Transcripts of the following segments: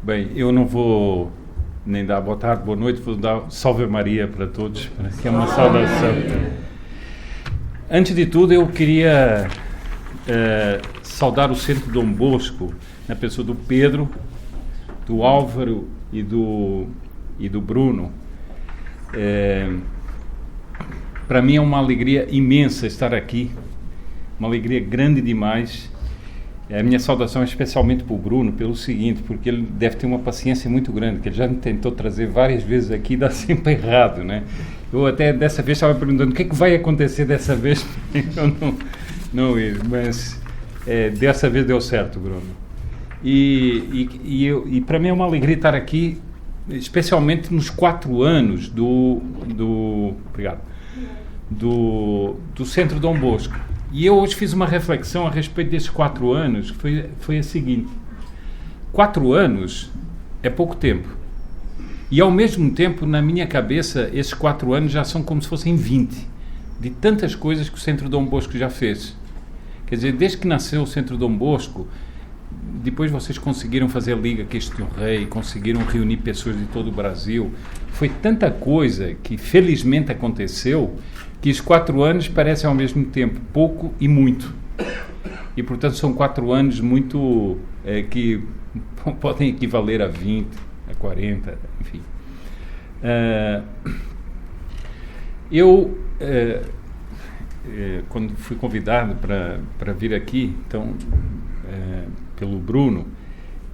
Bem, eu não vou nem dar boa tarde, boa noite, vou dar Salve Maria para todos, que é uma saudação. Antes de tudo, eu queria saudar o Centro Dom Bosco, na pessoa do Pedro, do Álvaro e do Bruno. Para mim é uma alegria imensa estar aqui, uma alegria grande demais. A minha saudação é especialmente para o Bruno, pelo seguinte, porque ele deve ter uma paciência muito grande, que ele já me tentou trazer várias vezes aqui e dá sempre errado, né? Eu até dessa vez estava perguntando o que é que vai acontecer dessa vez, eu não ir, mas dessa vez deu certo, Bruno. E para mim é uma alegria estar aqui, especialmente nos 4 anos do Centro Dom Bosco. E eu hoje fiz uma reflexão a respeito desses 4 anos, que foi a seguinte: 4 anos é pouco tempo. E ao mesmo tempo, na minha cabeça, esses 4 anos já são como se fossem 20, de tantas coisas que o Centro Dom Bosco já fez. Quer dizer, desde que nasceu o Centro Dom Bosco, depois vocês conseguiram fazer a Liga Cristo Rei, conseguiram reunir pessoas de todo o Brasil. Foi tanta coisa que felizmente aconteceu, que os 4 anos parecem ao mesmo tempo pouco e muito. E, portanto, são 4 anos muito que podem equivaler a 20, a 40, enfim. Quando fui convidado para vir aqui, então, pelo Bruno,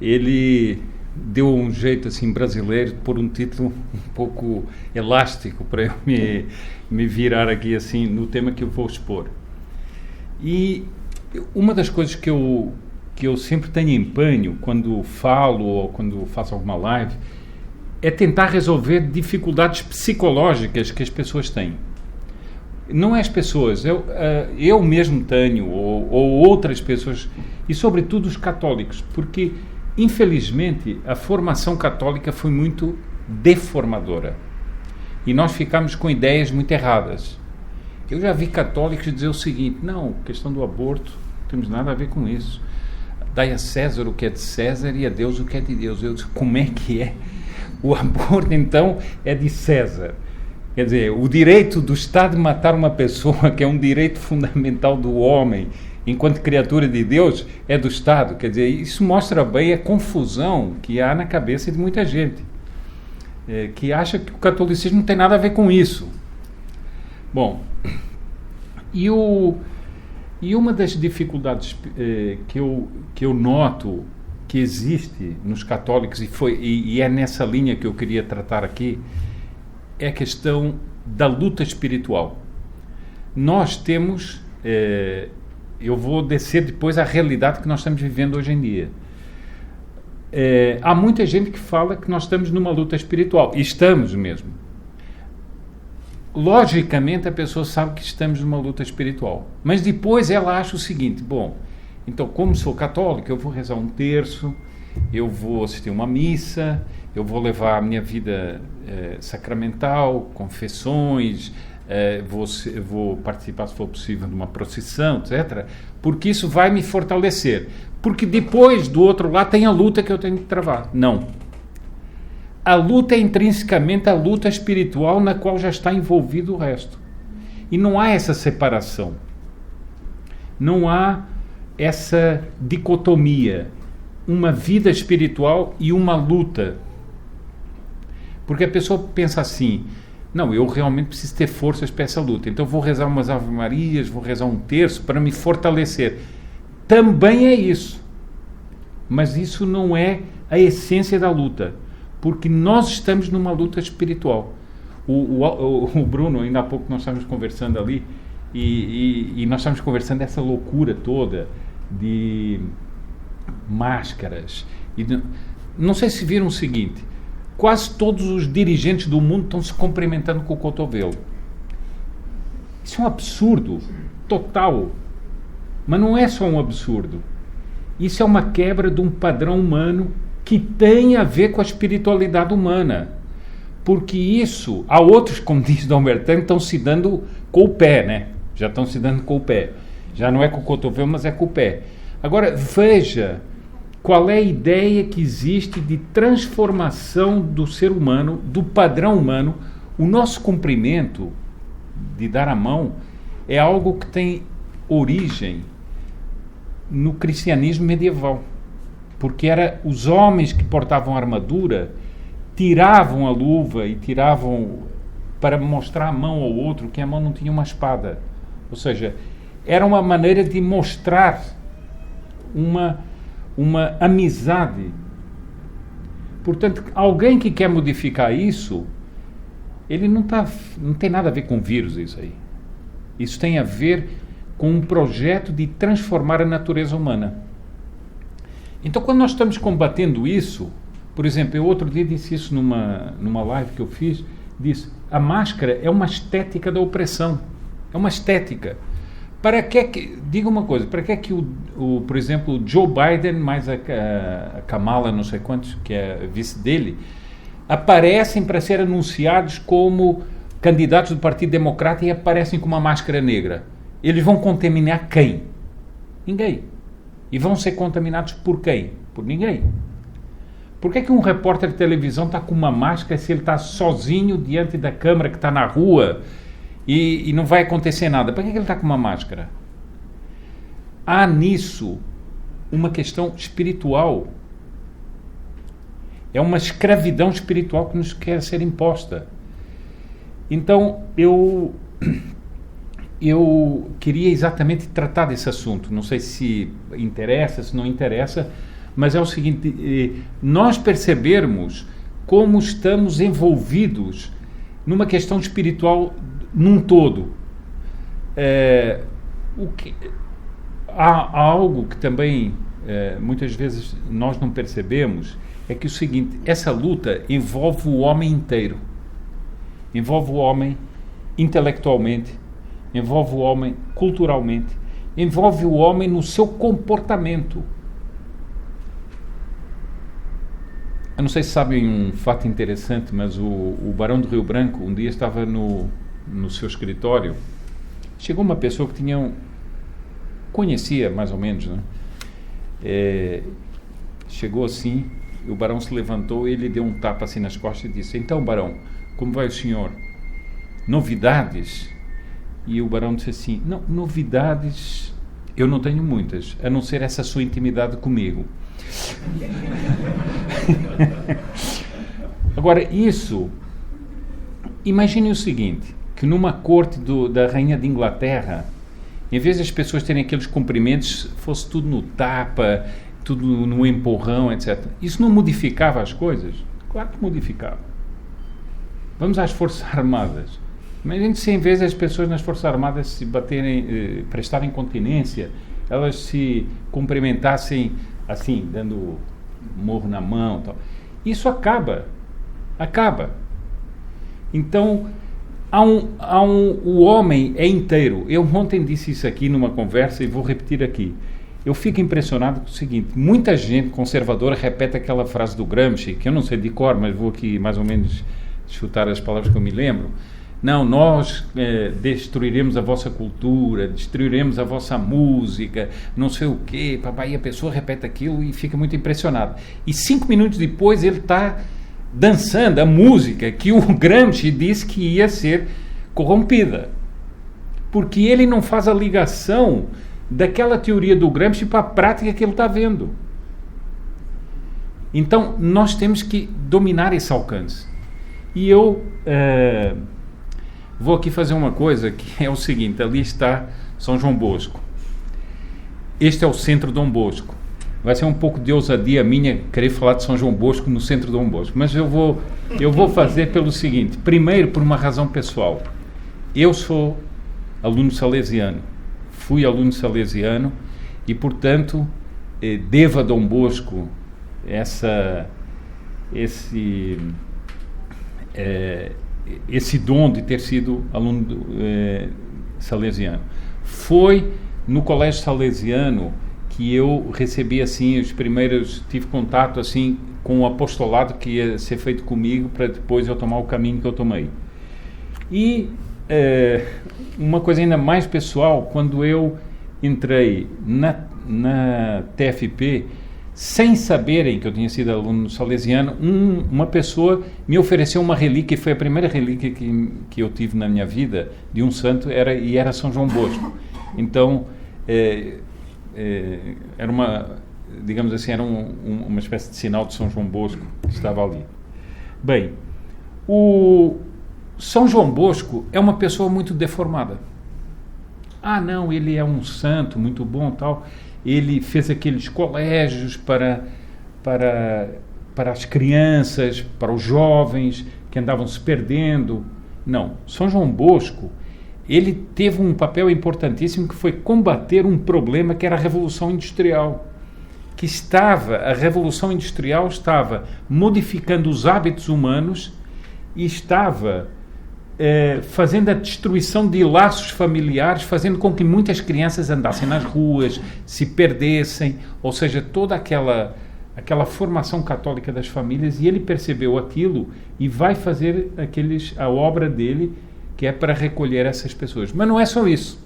ele deu um jeito assim brasileiro de pôr um título um pouco elástico para eu me virar aqui assim no tema que eu vou expor. E uma das coisas que eu sempre tenho empenho quando falo ou quando faço alguma live é tentar resolver dificuldades psicológicas que as pessoas têm. Não é as pessoas, eu mesmo tenho, ou outras pessoas, e sobretudo os católicos, porque infelizmente a formação católica foi muito deformadora e nós ficamos com ideias muito erradas. Eu já vi católicos dizer o seguinte: não, questão do aborto, não temos nada a ver com isso, dai a César o que é de César e a Deus o que é de Deus. Eu disse, como é que é? O aborto então é de César. Quer dizer, o direito do Estado de matar uma pessoa, que é um direito fundamental do homem, enquanto criatura de Deus, é do Estado. Quer dizer, isso mostra bem a confusão que há na cabeça de muita gente, que acha que o catolicismo não tem nada a ver com isso. Bom, e uma das dificuldades que eu noto que existe nos católicos, e é nessa linha que eu queria tratar aqui, é a questão da luta espiritual. Nós temos... eu vou descer depois à realidade que nós estamos vivendo hoje em dia. Há muita gente que fala que nós estamos numa luta espiritual. E estamos mesmo. Logicamente, a pessoa sabe que estamos numa luta espiritual. Mas depois ela acha o seguinte: bom, então, como sou católico, eu vou rezar um terço, eu vou assistir uma missa, eu vou levar a minha vida sacramental, confessões, vou participar, se for possível, de uma procissão, etc., porque isso vai me fortalecer. Porque depois, do outro lado, tem a luta que eu tenho que travar. Não. A luta é intrinsecamente a luta espiritual na qual já está envolvido o resto. E não há essa separação. Não há essa dicotomia. Uma vida espiritual e uma luta. Porque a pessoa pensa assim: não, eu realmente preciso ter forças para essa luta, então vou rezar umas Ave Marias, vou rezar um terço para me fortalecer. Também é isso. Mas isso não é a essência da luta, porque nós estamos numa luta espiritual. O Bruno, ainda há pouco nós estávamos conversando ali, e nós estávamos conversando dessa loucura toda de máscaras. Não sei se viram o seguinte: quase todos os dirigentes do mundo estão se cumprimentando com o cotovelo. Isso é um absurdo total. Mas não é só um absurdo. Isso é uma quebra de um padrão humano que tem a ver com a espiritualidade humana. Porque isso, há outros, como diz Dom Bertão, estão se dando com o pé, né? Já estão se dando com o pé. Já não é com o cotovelo, mas é com o pé. Agora, veja qual é a ideia que existe de transformação do ser humano, do padrão humano. O nosso cumprimento de dar a mão é algo que tem origem no cristianismo medieval, porque era os homens que portavam armadura, tiravam a luva e tiravam para mostrar a mão ao outro que a mão não tinha uma espada. Ou seja, era uma maneira de mostrar uma amizade. Portanto, alguém que quer modificar isso, ele não tem nada a ver com vírus isso aí. Isso tem a ver com um projeto de transformar a natureza humana. Então, quando nós estamos combatendo isso, por exemplo, eu outro dia disse isso numa live que eu fiz, disse, a máscara é uma estética da opressão. É uma estética. Diga uma coisa, para que é que por exemplo, o Joe Biden, mais a Kamala, não sei quantos, que é vice dele, aparecem para ser anunciados como candidatos do Partido Democrata e aparecem com uma máscara negra? Eles vão contaminar quem? Ninguém. E vão ser contaminados por quem? Por ninguém. Por que um repórter de televisão está com uma máscara se ele está sozinho diante da câmera que está na rua e não vai acontecer nada? Por que ele está com uma máscara? Há nisso uma questão espiritual. É uma escravidão espiritual que nos quer ser imposta. Então, eu queria exatamente tratar desse assunto. Não sei se interessa, se não interessa, mas é o seguinte, nós percebermos como estamos envolvidos numa questão espiritual num todo. Há algo que também muitas vezes nós não percebemos, é que o seguinte, essa luta envolve o homem inteiro. Envolve o homem intelectualmente, envolve o homem culturalmente, envolve o homem no seu comportamento. Eu não sei se sabem um fato interessante, mas o Barão do Rio Branco um dia estava no seu escritório, chegou uma pessoa que conhecia mais ou menos, né? Chegou assim, o Barão se levantou, ele deu um tapa assim nas costas e disse, então Barão, como vai o senhor? Novidades? E o Barão disse assim, não, novidades eu não tenho muitas, a não ser essa sua intimidade comigo. Agora, imagine o seguinte, que numa corte da Rainha de Inglaterra, em vez das pessoas terem aqueles cumprimentos, fosse tudo no tapa, tudo no empurrão, etc. Isso não modificava as coisas? Claro que modificava. Vamos às Forças Armadas. Imagine se em vez das pessoas nas Forças Armadas se baterem, prestarem continência, elas se cumprimentassem assim, dando morro na mão, tal. Isso acaba. Então, o homem é inteiro. Eu ontem disse isso aqui numa conversa e vou repetir aqui. Eu fico impressionado com o seguinte, muita gente conservadora repete aquela frase do Gramsci, que eu não sei de cor, mas vou aqui mais ou menos chutar as palavras que eu me lembro. Não, nós destruiremos a vossa cultura, destruiremos a vossa música, não sei o quê, papai, e a pessoa repete aquilo e fica muito impressionada. E 5 minutos depois ele está dançando a música que o Gramsci disse que ia ser corrompida. Porque ele não faz a ligação daquela teoria do Gramsci para a prática que ele está vendo. Então, nós temos que dominar esse alcance. E eu vou aqui fazer uma coisa que é o seguinte, ali está São João Bosco. Este é o centro Dom Bosco. Vai ser um pouco de ousadia minha querer falar de São João Bosco no centro Dom Bosco, mas eu vou fazer pelo seguinte, primeiro por uma razão pessoal. Eu sou aluno salesiano, fui aluno salesiano e, portanto, devo a Dom Bosco esse dom de ter sido aluno salesiano. Foi no colégio salesiano que eu recebi assim tive contato assim com o apostolado que ia ser feito comigo para depois eu tomar o caminho que eu tomei. E uma coisa ainda mais pessoal, quando eu entrei na TFP, sem saberem que eu tinha sido aluno salesiano, uma pessoa me ofereceu uma relíquia, foi a primeira relíquia que eu tive na minha vida de um santo, era São João Bosco. Então, era uma, digamos assim, era uma espécie de sinal de São João Bosco que estava ali. Bem, o São João Bosco é uma pessoa muito deformada. Ah, não, ele é um santo muito bom, tal. Ele fez aqueles colégios para as crianças, para os jovens que andavam se perdendo. Não, São João Bosco, ele teve um papel importantíssimo que foi combater um problema que era a Revolução Industrial. A Revolução Industrial estava modificando os hábitos humanos e estava fazendo a destruição de laços familiares, fazendo com que muitas crianças andassem nas ruas, se perdessem, ou seja, toda aquela formação católica das famílias, e ele percebeu aquilo e vai fazer a obra dele, que é para recolher essas pessoas. Mas não é só isso.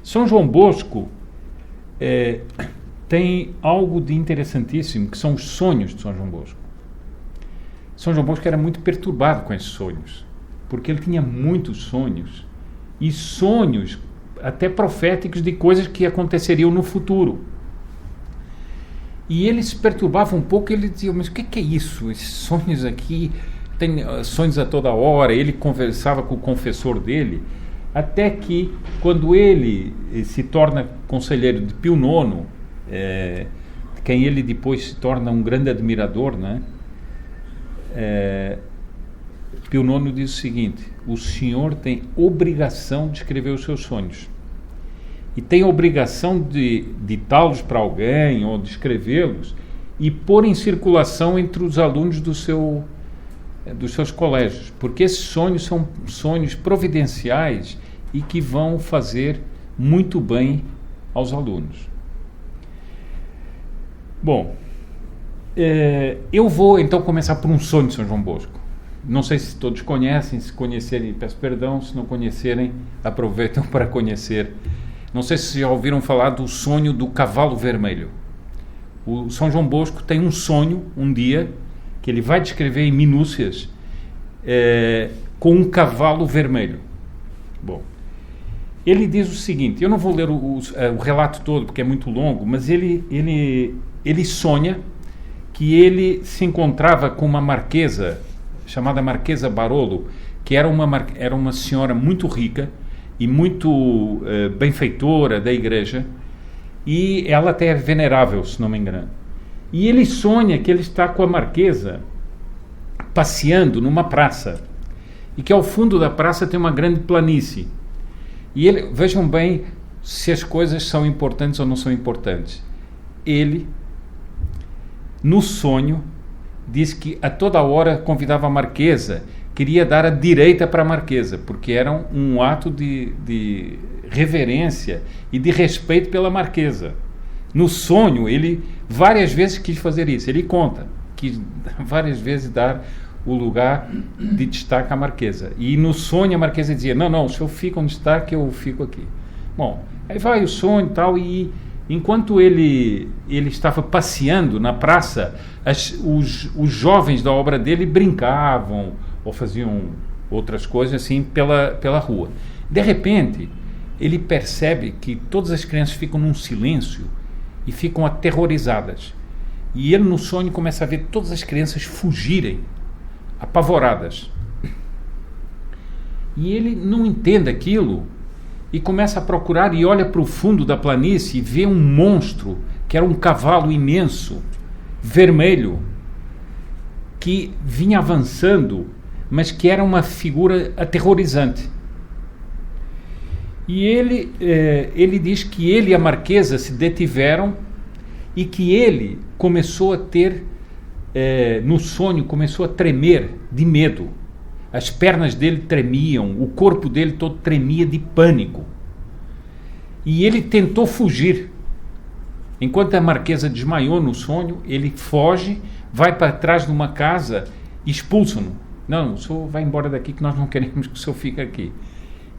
São João Bosco tem algo de interessantíssimo, que são os sonhos de São João Bosco. São João Bosco era muito perturbado com esses sonhos, porque ele tinha muitos sonhos, e sonhos até proféticos de coisas que aconteceriam no futuro. E ele se perturbava um pouco, ele dizia, mas o que é isso? Esses sonhos aqui, tem sonhos a toda hora. Ele conversava com o confessor dele, até que, quando ele se torna conselheiro de Pio IX, quem ele depois se torna um grande admirador, né? Pio IX diz o seguinte: o senhor tem obrigação de escrever os seus sonhos e tem obrigação de ditá-los para alguém ou de escrevê-los e pôr em circulação entre os alunos dos seus colégios, porque esses sonhos são sonhos providenciais e que vão fazer muito bem aos alunos. Bom, eu vou então começar por um sonho de São João Bosco. Não sei se todos conhecem, se conhecerem, peço perdão, se não conhecerem, aproveitam para conhecer. Não sei se já ouviram falar do sonho do cavalo vermelho. O São João Bosco tem um sonho, um dia, que ele vai descrever em minúcias, com um cavalo vermelho. Bom, ele diz o seguinte, eu não vou ler o relato todo, porque é muito longo, mas ele sonha que ele se encontrava com uma marquesa, chamada Marquesa Barolo, que era uma senhora muito rica e muito benfeitora da igreja, e ela até é venerável, se não me engano. E ele sonha que ele está com a marquesa passeando numa praça, e que ao fundo da praça tem uma grande planície. E vejam bem se as coisas são importantes ou não são importantes. Ele, no sonho, diz que a toda hora convidava a marquesa, queria dar a direita para a marquesa, porque era um ato de reverência e de respeito pela marquesa. No sonho, ele várias vezes quis fazer isso. Ele conta que várias vezes dar o lugar de destaque à marquesa. E no sonho a marquesa dizia, não, o senhor fica onde está, que eu fico aqui. Bom, aí vai o sonho e tal, e enquanto ele estava passeando na praça, os jovens da obra dele brincavam ou faziam outras coisas assim pela rua. De repente, ele percebe que todas as crianças ficam num silêncio e ficam aterrorizadas. E ele, no sonho, começa a ver todas as crianças fugirem, apavoradas. E ele não entende aquilo e começa a procurar e olha para o fundo da planície e vê um monstro, que era um cavalo imenso, vermelho, que vinha avançando, mas que era uma figura aterrorizante. E ele diz que ele e a marquesa se detiveram e que ele começou a ter, no sonho, começou a tremer de medo. As pernas dele tremiam, o corpo dele todo tremia de pânico. E ele tentou fugir. Enquanto a marquesa desmaiou no sonho, ele foge, vai para trás de uma casa, expulsam-no. Não, o senhor vai embora daqui, que nós não queremos que o senhor fique aqui.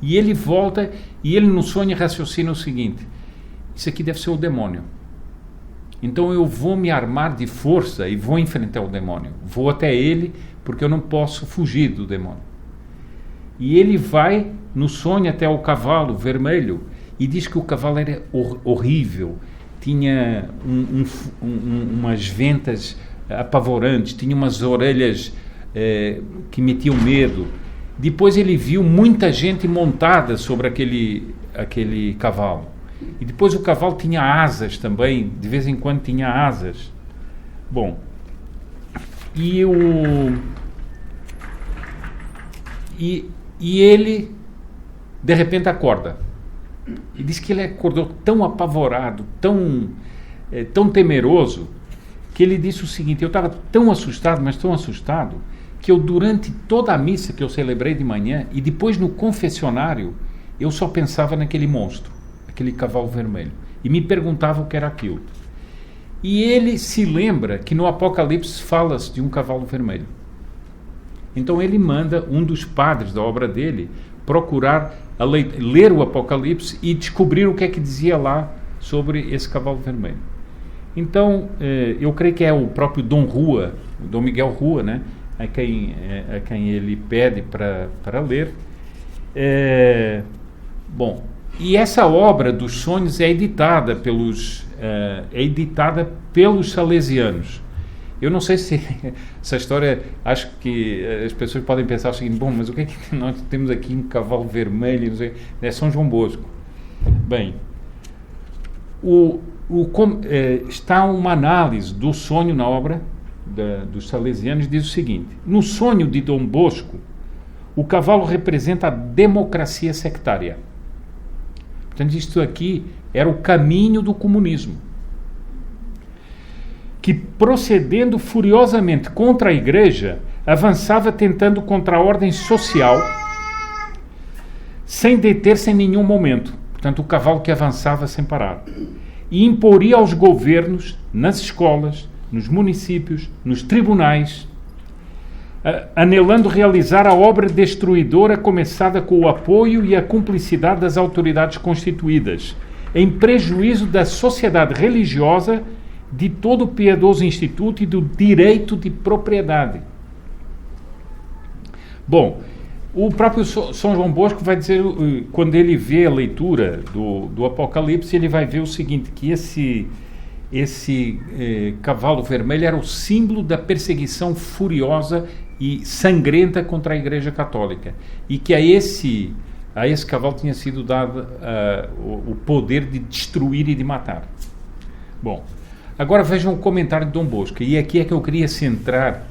E ele volta, e ele no sonho raciocina o seguinte: isso aqui deve ser o demônio. Então eu vou me armar de força e vou enfrentar o demônio. Vou até ele, porque eu não posso fugir do demônio. E ele vai no sonho até o cavalo vermelho e diz que o cavalo era horrível, tinha umas ventas apavorantes, tinha umas orelhas que metiam medo. Depois ele viu muita gente montada sobre aquele cavalo. E depois o cavalo tinha asas também, de vez em quando tinha asas. Bom, e ele de repente acorda. E diz que ele acordou tão apavorado, tão temeroso, que ele disse o seguinte: eu estava tão assustado, mas tão assustado, que eu durante toda a missa que eu celebrei de manhã e depois no confessionário, eu só pensava naquele monstro, aquele cavalo vermelho, e me perguntava o que era aquilo. E ele se lembra que no Apocalipse fala-se de um cavalo vermelho. Então ele manda um dos padres da obra dele procurar ler o Apocalipse e descobrir o que é que dizia lá sobre esse cavalo vermelho. Então, eu creio que é o próprio Dom Rua, o Dom Miguel Rua, né, a quem ele pede para ler. Bom, e essa obra dos sonhos é editada pelos salesianos. Eu não sei se essa história, acho que as pessoas podem pensar o seguinte: bom, mas o que é que nós temos aqui um cavalo vermelho, não sei, é São João Bosco. Bem, está uma análise do sonho na obra dos salesianos, diz o seguinte: no sonho de Dom Bosco, o cavalo representa a democracia sectária. Portanto, isto aqui era o caminho do comunismo, que, procedendo furiosamente contra a Igreja, avançava tentando contra a ordem social, sem deter-se em nenhum momento. Portanto, o cavalo que avançava sem parar. E imporia aos governos, nas escolas, nos municípios, nos tribunais, anelando realizar a obra destruidora começada com o apoio e a cumplicidade das autoridades constituídas, em prejuízo da sociedade religiosa, de todo o piedoso instituto e do direito de propriedade. Bom, o próprio São João Bosco vai dizer, quando ele vê a leitura do Apocalipse, ele vai ver o seguinte, que esse cavalo vermelho era o símbolo da perseguição furiosa e sangrenta contra a Igreja Católica, e que a esse cavalo tinha sido dado o poder de destruir e de matar. Bom, agora vejam o comentário de Dom Bosco, e aqui é que eu queria centrar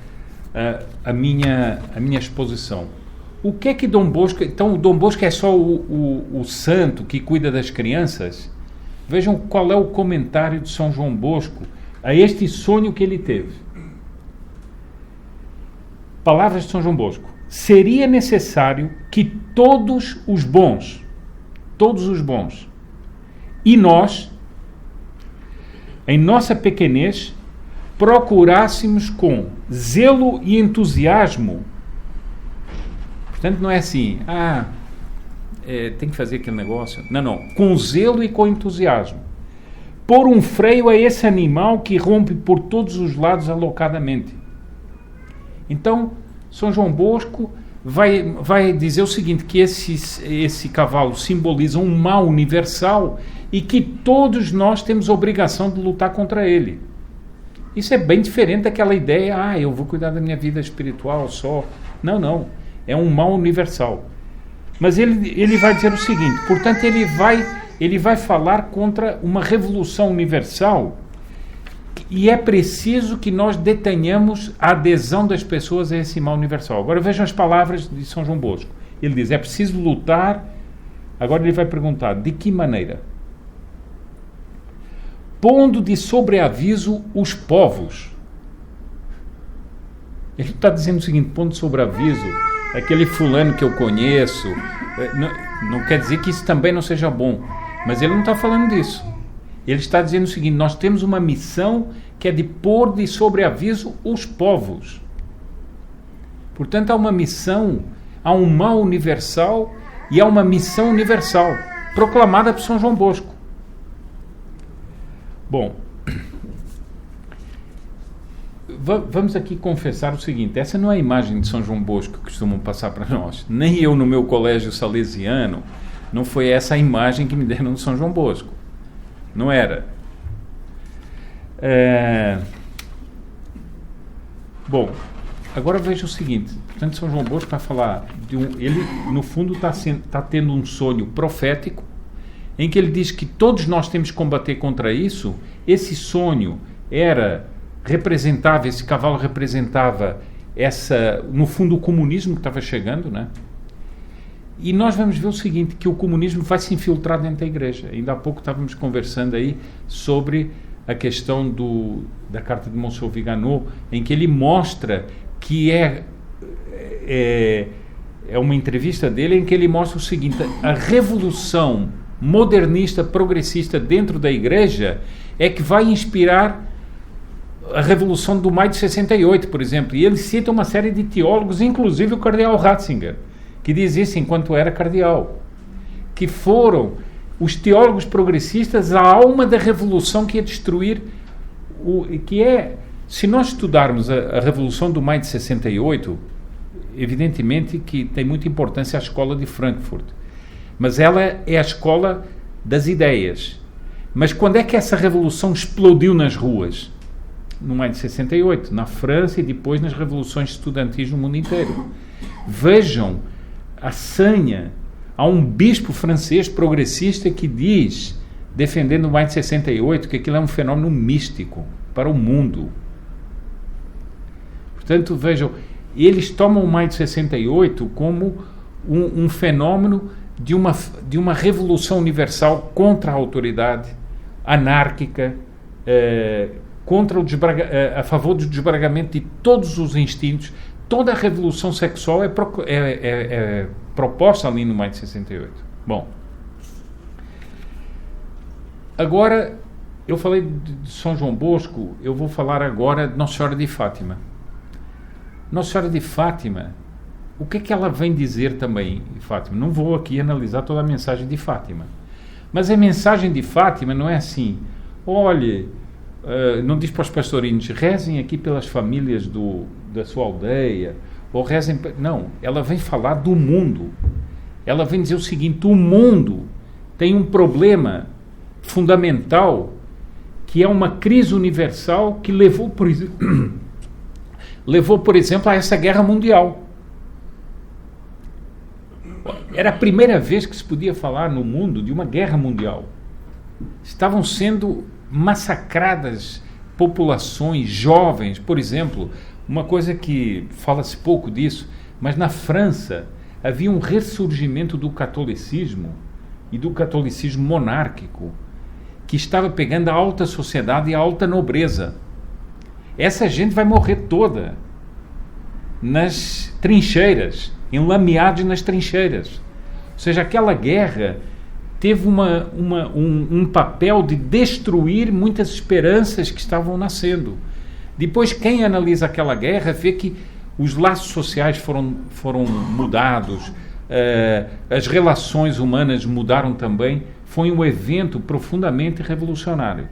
a minha exposição. O que é que Dom Bosco... Então, o Dom Bosco é só o santo que cuida das crianças? Vejam qual é o comentário de São João Bosco a este sonho que ele teve. Palavras de São João Bosco: seria necessário que todos os bons, e nós, em nossa pequenez, procurássemos com zelo e entusiasmo. Portanto, não é assim, tem que fazer aquele negócio. Não, com zelo e com entusiasmo. Pôr um freio a esse animal que rompe por todos os lados alocadamente. Então, São João Bosco vai dizer o seguinte, que esse cavalo simboliza um mal universal e que todos nós temos a obrigação de lutar contra ele. Isso é bem diferente daquela ideia, eu vou cuidar da minha vida espiritual só. Não, é um mal universal. Mas ele vai dizer o seguinte, portanto ele vai falar contra uma revolução universal, e é preciso que nós detenhamos a adesão das pessoas a esse mal universal. Agora vejam as palavras de São João Bosco. Ele diz, é preciso lutar. Agora ele vai perguntar, de que maneira? Pondo de sobreaviso os povos. Ele está dizendo o seguinte, pondo de sobreaviso aquele fulano que eu conheço. Não quer dizer que isso também não seja bom, mas ele não está falando disso. Ele está dizendo o seguinte, nós temos uma missão que é de pôr de sobreaviso os povos. Portanto, há uma missão, há um mal universal e há uma missão universal, proclamada por São João Bosco. Bom, Vamos aqui confessar o seguinte: essa não é a imagem de São João Bosco que costumam passar para nós. Nem eu no meu colégio salesiano, não foi essa a imagem que me deram de São João Bosco. Não era. Bom, agora veja o seguinte. Portanto, São João Bosco vai falar ele, no fundo, está tendo um sonho profético em que ele diz que todos nós temos que combater contra isso. Esse sonho esse cavalo representava no fundo, o comunismo que estava chegando, né? E nós vamos ver o seguinte, que o comunismo vai se infiltrar dentro da igreja. Ainda há pouco estávamos conversando aí sobre a questão da carta de Monsieur Viganò, em que ele mostra que é uma entrevista dele em que ele mostra o seguinte: a revolução modernista, progressista dentro da igreja é que vai inspirar a revolução do maio de 68, por exemplo. E ele cita uma série de teólogos, inclusive o cardeal Ratzinger, que diz isso enquanto era cardeal, que foram os teólogos progressistas a alma da revolução que ia destruir se nós estudarmos a revolução do maio de 68, evidentemente que tem muita importância a escola de Frankfurt, mas ela é a escola das ideias. Mas quando é que essa revolução explodiu nas ruas? No maio de 68, na França, e depois nas revoluções estudantis no mundo inteiro. Vejam a sanha. Há um bispo francês progressista que diz, defendendo o maio de 68, que aquilo é um fenômeno místico para o mundo. Portanto, vejam, eles tomam o maio de 68 como um fenômeno de uma revolução universal contra a autoridade, anárquica, a favor do desbragamento de todos os instintos. Toda a revolução sexual é proposta ali no maio de 68. Bom, agora, eu falei de São João Bosco, eu vou falar agora de Nossa Senhora de Fátima. Nossa Senhora de Fátima, o que é que ela vem dizer também em Fátima? Não vou aqui analisar toda a mensagem de Fátima, mas a mensagem de Fátima não é assim: olhe, não diz para os pastorinhos, rezem aqui pelas famílias da sua aldeia, ou rezem... Não, ela vem falar do mundo. Ela vem dizer o seguinte: o mundo tem um problema fundamental, que é uma crise universal que levou, por exemplo, a essa guerra mundial. Era a primeira vez que se podia falar no mundo de uma guerra mundial. Estavam sendo massacradas populações jovens, por exemplo, uma coisa que fala-se pouco disso, mas na França havia um ressurgimento do catolicismo e do catolicismo monárquico, que estava pegando a alta sociedade e a alta nobreza. Essa gente vai morrer toda nas trincheiras, enlameados nas trincheiras. Ou seja, aquela guerra teve um papel de destruir muitas esperanças que estavam nascendo. Depois, quem analisa aquela guerra vê que os laços sociais foram mudados, as relações humanas mudaram também. Foi um evento profundamente revolucionário.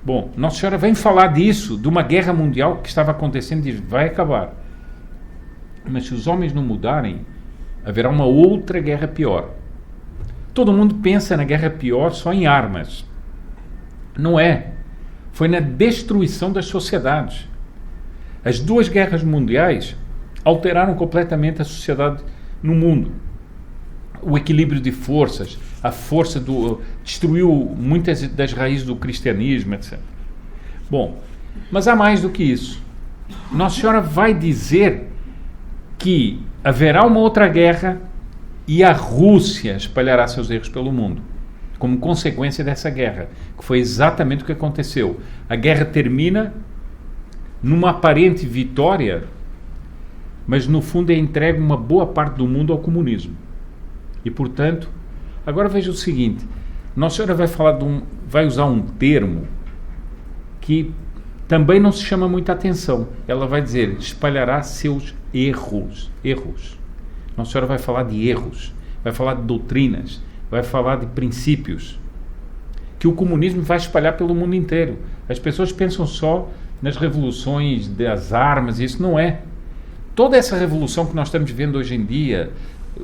Bom, Nossa Senhora vem falar disso, de uma guerra mundial que estava acontecendo e diz: vai acabar. Mas se os homens não mudarem, haverá uma outra guerra pior. Todo mundo pensa na guerra pior só em armas. Não é. Foi na destruição das sociedades. As duas guerras mundiais alteraram completamente a sociedade no mundo. O equilíbrio de forças, a força destruiu muitas das raízes do cristianismo, etc. Bom, mas há mais do que isso. Nossa Senhora vai dizer que haverá uma outra guerra e a Rússia espalhará seus erros pelo mundo, como consequência dessa guerra, que foi exatamente o que aconteceu. A guerra termina numa aparente vitória, mas no fundo é entregue uma boa parte do mundo ao comunismo. E, portanto, agora veja o seguinte: Nossa Senhora vai usar um termo que também não se chama muita atenção. Ela vai dizer: espalhará seus erros. Nossa Senhora vai falar de erros, vai falar de doutrinas, vai falar de princípios, que que o comunismo vai espalhar pelo mundo inteiro. As pessoas pensam só nas revoluções das armas, e isso não é. Toda essa revolução que nós estamos vivendo hoje em dia,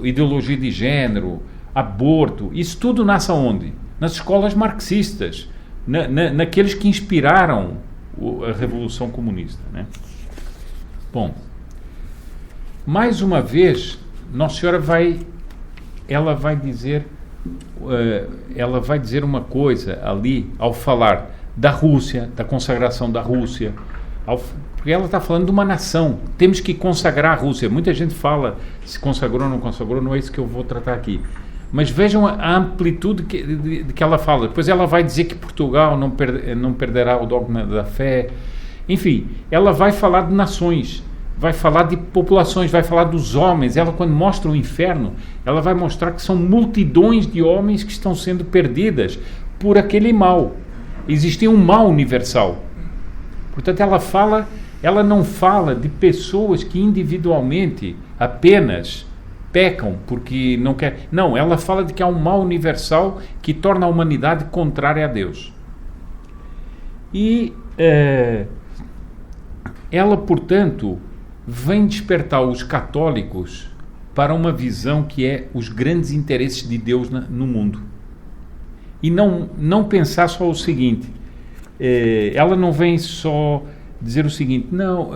ideologia de gênero, aborto, isso tudo nasce aonde? Nas escolas marxistas, naqueles que inspiraram a Revolução Comunista, né? Bom, mais uma vez, Nossa Senhora vai dizer uma coisa ali, ao falar da Rússia, da consagração da Rússia, porque ela está falando de uma nação. Temos que consagrar a Rússia. Muita gente fala se consagrou ou não consagrou, não é isso que eu vou tratar aqui. Mas vejam a amplitude de que ela fala. Depois ela vai dizer que Portugal não perderá o dogma da fé. Enfim, ela vai falar de nações, vai falar de populações, vai falar dos homens. Ela, quando mostra o inferno, ela vai mostrar que são multidões de homens que estão sendo perdidas por aquele mal. Existe um mal universal. Portanto, ela não fala de pessoas que individualmente apenas pecam porque não quer. Não, ela fala de que há um mal universal que torna a humanidade contrária a Deus. E ela, portanto, vem despertar os católicos para uma visão que é os grandes interesses de Deus no mundo. E não pensar só o seguinte, ela não vem só dizer o seguinte, não,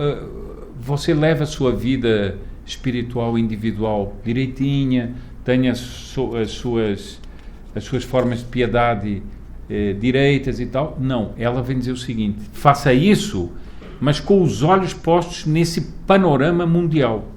você leva a sua vida espiritual individual direitinha, tenha as suas formas de piedade direitas e tal. Não, ela vem dizer o seguinte, faça isso, mas com os olhos postos nesse panorama mundial,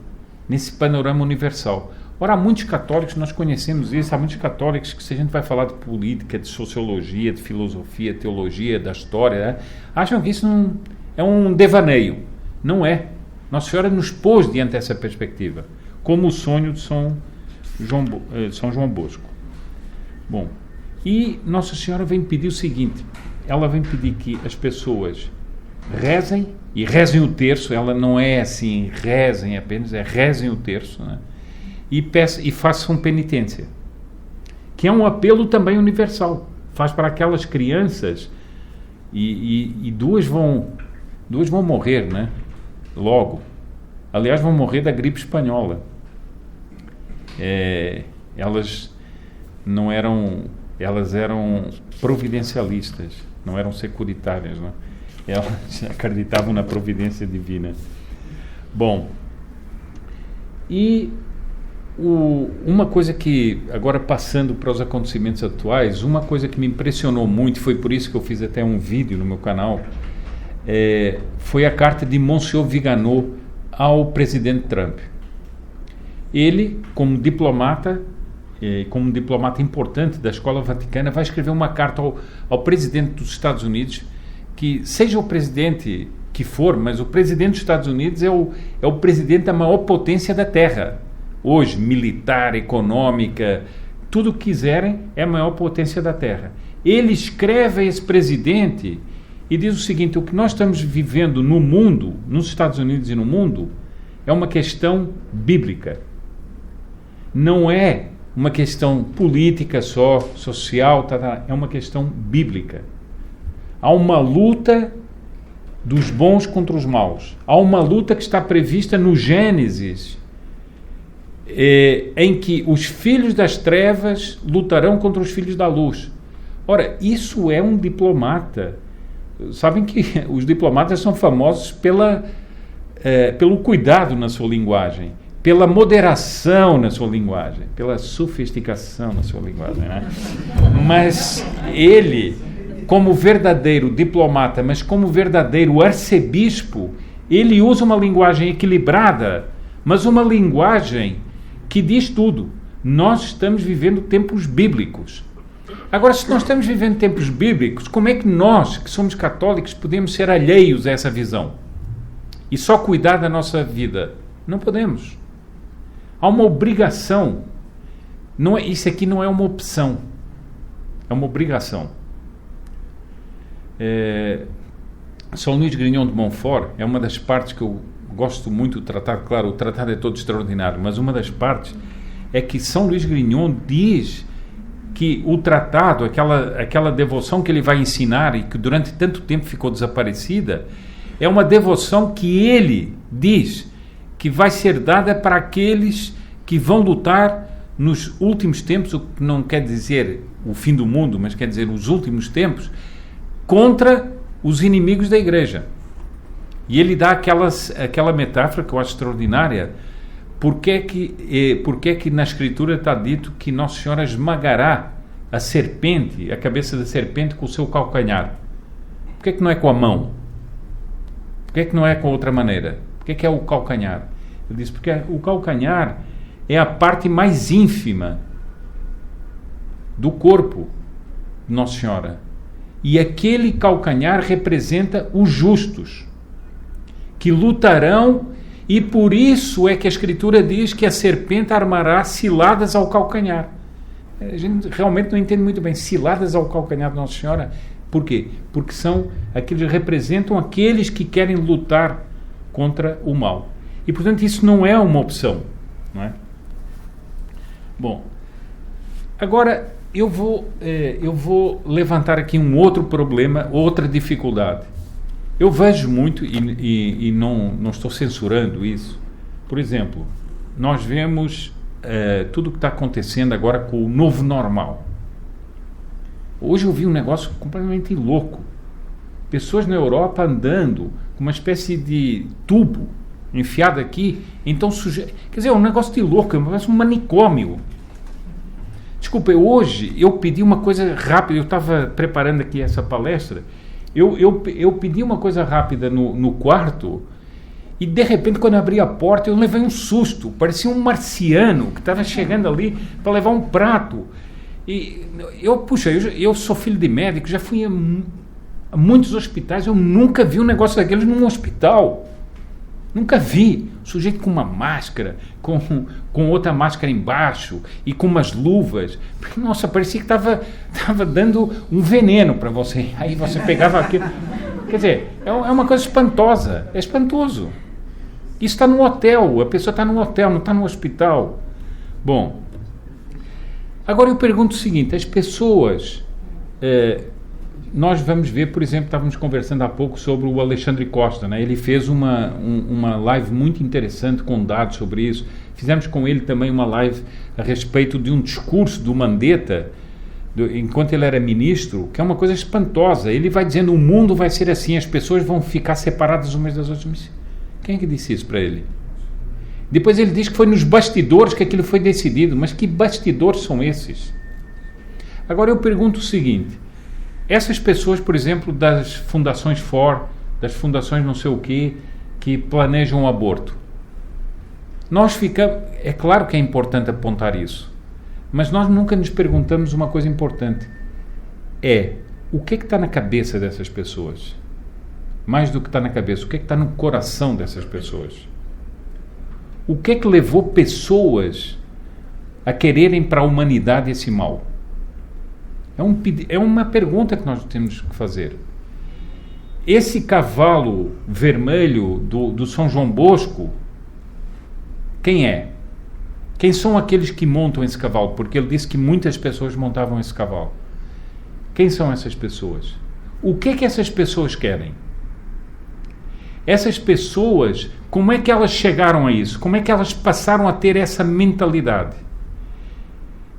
nesse panorama universal. Ora, há muitos católicos, nós conhecemos isso, há muitos católicos que, se a gente vai falar de política, de sociologia, de filosofia, teologia, da história, né, acham que isso não é um devaneio. Não é. Nossa Senhora nos pôs diante dessa perspectiva, como o sonho de São João Bosco. Bom, e Nossa Senhora vem pedir o seguinte, ela vem pedir que as pessoas rezem, e rezem o terço. Ela não é assim, rezem apenas, é rezem o terço, né? E façam penitência, que é um apelo também universal. Faz para aquelas crianças, e duas vão morrer, né? Logo. Aliás, vão morrer da gripe espanhola. Elas eram providencialistas, não eram securitárias, né? Elas acreditavam na providência divina. Bom, e uma coisa que, agora passando para os acontecimentos atuais, uma coisa que me impressionou muito, foi por isso que eu fiz até um vídeo no meu canal, foi a carta de Monsieur Viganò ao presidente Trump. Ele, como diplomata importante da Escola Vaticana, vai escrever uma carta ao presidente dos Estados Unidos, que seja o presidente que for, mas o presidente dos Estados Unidos é o presidente da maior potência da Terra. Hoje, militar, econômica, tudo o que quiserem, é a maior potência da Terra. Ele escreve a esse presidente e diz o seguinte: o que nós estamos vivendo no mundo, nos Estados Unidos e no mundo, é uma questão bíblica. Não é uma questão política só, social, é uma questão bíblica. Há uma luta dos bons contra os maus. Há uma luta que está prevista no Gênesis, em que os filhos das trevas lutarão contra os filhos da luz. Ora, isso é um diplomata. Sabem que os diplomatas são famosos pelo cuidado na sua linguagem, pela moderação na sua linguagem, pela sofisticação na sua linguagem, né? Mas ele, como verdadeiro diplomata, mas como verdadeiro arcebispo, ele usa uma linguagem equilibrada, mas uma linguagem que diz tudo. Nós estamos vivendo tempos bíblicos. Agora, se nós estamos vivendo tempos bíblicos, como é que nós, que somos católicos, podemos ser alheios a essa visão? E só cuidar da nossa vida? Não podemos. Há uma obrigação. Isso aqui não é uma opção. É uma obrigação. São Luís Grignon de Montfort é uma das partes que eu gosto muito do tratado. Claro, o tratado é todo extraordinário, mas uma das partes é que São Luís Grignon diz que o tratado, aquela devoção que ele vai ensinar e que durante tanto tempo ficou desaparecida, é uma devoção que ele diz que vai ser dada para aqueles que vão lutar nos últimos tempos, o que não quer dizer o fim do mundo, mas quer dizer os últimos tempos, contra os inimigos da igreja. E ele dá aquela metáfora que eu acho extraordinária. Porque é que na Escritura está dito que Nossa Senhora esmagará a cabeça da serpente com o seu calcanhar? Por que não é com a mão? Por que não é com outra maneira? Por que é o calcanhar? Ele diz, porque o calcanhar é a parte mais ínfima do corpo de Nossa Senhora. E aquele calcanhar representa os justos, que lutarão. E por isso é que a Escritura diz que a serpente armará ciladas ao calcanhar. A gente realmente não entende muito bem. Ciladas ao calcanhar de Nossa Senhora. Por quê? Porque representam aqueles que querem lutar contra o mal. E, portanto, isso não é uma opção. Não é? Bom, agora eu vou levantar aqui um outro problema, outra dificuldade. Eu vejo muito, e não estou censurando isso, por exemplo, nós vemos tudo o que está acontecendo agora com o novo normal. Hoje eu vi um negócio completamente louco. Pessoas na Europa andando com uma espécie de tubo enfiado aqui, então quer dizer, é um negócio de louco, parece um manicômio. Desculpa, hoje eu pedi uma coisa rápida, eu estava preparando aqui essa palestra. Eu pedi uma coisa rápida no quarto e, de repente, quando eu abri a porta, eu levei um susto. Parecia um marciano que estava chegando ali para levar um prato. E eu sou filho de médico, já fui a muitos hospitais, eu nunca vi um negócio daqueles num hospital. Nunca vi. Sujeito com uma máscara, com outra máscara embaixo e com umas luvas. Nossa, parecia que estava dando um veneno para você. Aí você pegava aquilo. Quer dizer, é uma coisa espantosa. É espantoso. Isso está num hotel. A pessoa está num hotel, não está num hospital. Bom, agora eu pergunto o seguinte. As pessoas... nós vamos ver, por exemplo, estávamos conversando há pouco sobre o Alexandre Costa, né? Ele fez uma live muito interessante com dados sobre isso. Fizemos com ele também uma live a respeito de um discurso do Mandetta, enquanto ele era ministro, que é uma coisa espantosa. Ele vai dizendo, o mundo vai ser assim, as pessoas vão ficar separadas umas das outras. Mas quem é que disse isso para ele? Depois ele diz que foi nos bastidores que aquilo foi decidido. Mas que bastidores são esses? Agora eu pergunto o seguinte... Essas pessoas, por exemplo, das fundações das fundações não sei o quê, que planejam o aborto. É claro que é importante apontar isso, mas nós nunca nos perguntamos uma coisa importante. O que está na cabeça dessas pessoas? Mais do que está na cabeça, o que está no coração dessas pessoas? O que levou pessoas a quererem para a humanidade esse mal? É uma pergunta que nós temos que fazer. Esse cavalo vermelho do São João Bosco, quem é? Quem são aqueles que montam esse cavalo? Porque ele disse que muitas pessoas montavam esse cavalo. Quem são essas pessoas? O que essas pessoas querem? Essas pessoas, como é que elas chegaram a isso? Como é que elas passaram a ter essa mentalidade?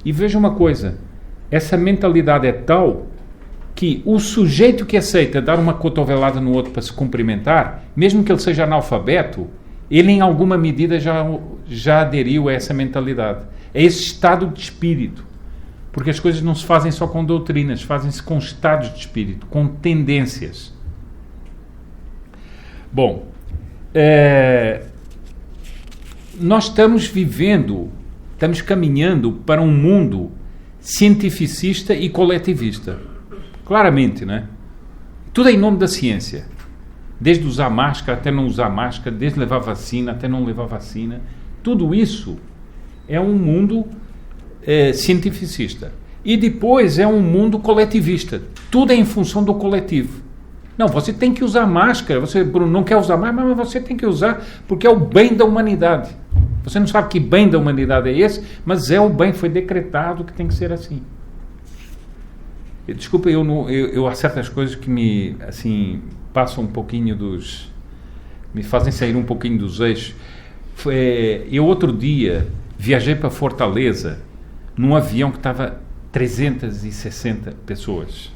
E veja uma coisa, essa mentalidade é tal que o sujeito que aceita dar uma cotovelada no outro para se cumprimentar, mesmo que ele seja analfabeto, ele em alguma medida já aderiu a essa mentalidade. É esse estado de espírito. Porque as coisas não se fazem só com doutrinas, fazem-se com estados de espírito, com tendências. Bom, nós estamos caminhando para um mundo cientificista e coletivista. Claramente, né? Tudo é em nome da ciência. Desde usar máscara até não usar máscara, desde levar vacina até não levar vacina. Tudo isso é um mundo cientificista. E depois é um mundo coletivista. Tudo é em função do coletivo. Não, você tem que usar máscara. Você, Bruno, não quer usar mais, mas você tem que usar porque é o bem da humanidade. Você não sabe que bem da humanidade é esse, mas é o bem, foi decretado que tem que ser assim. Desculpa, eu há certas coisas que me, assim, passam um pouquinho me fazem sair um pouquinho dos eixos. Eu outro dia viajei para Fortaleza num avião que estava 360 pessoas,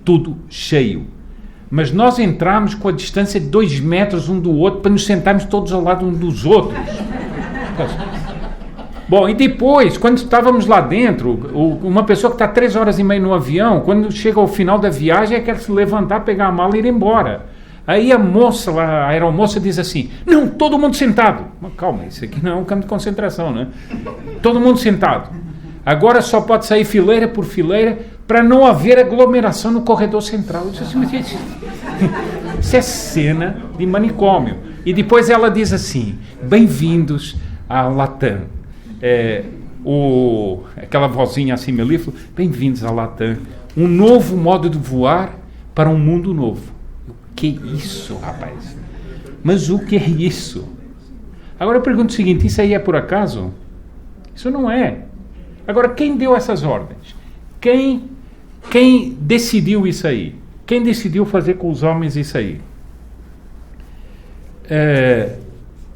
tudo cheio, mas nós entramos com a distância de 2 metros um do outro para nos sentarmos todos ao lado um dos outros. Bom, e depois, quando estávamos lá dentro, uma pessoa que está 3 horas e meia no avião, quando chega ao final da viagem, quer se levantar, pegar a mala e ir embora. Aí a moça lá, a aeromoça, diz assim: não, todo mundo sentado. Mas calma, isso aqui não é um campo de concentração, né? Todo mundo sentado. Agora só pode sair fileira por fileira para não haver aglomeração no corredor central. Eu disse assim, mas isso é cena de manicômio. E depois ela diz assim: bem-vindos à Latam. Aquela vozinha assim melíflua: bem-vindos à Latam, um novo modo de voar para um mundo novo. O que é isso, rapaz? Mas o que é isso? Agora eu pergunto o seguinte: isso aí é por acaso? Isso não é. Agora, quem deu essas ordens? Quem decidiu isso aí? Quem decidiu fazer com os homens isso aí?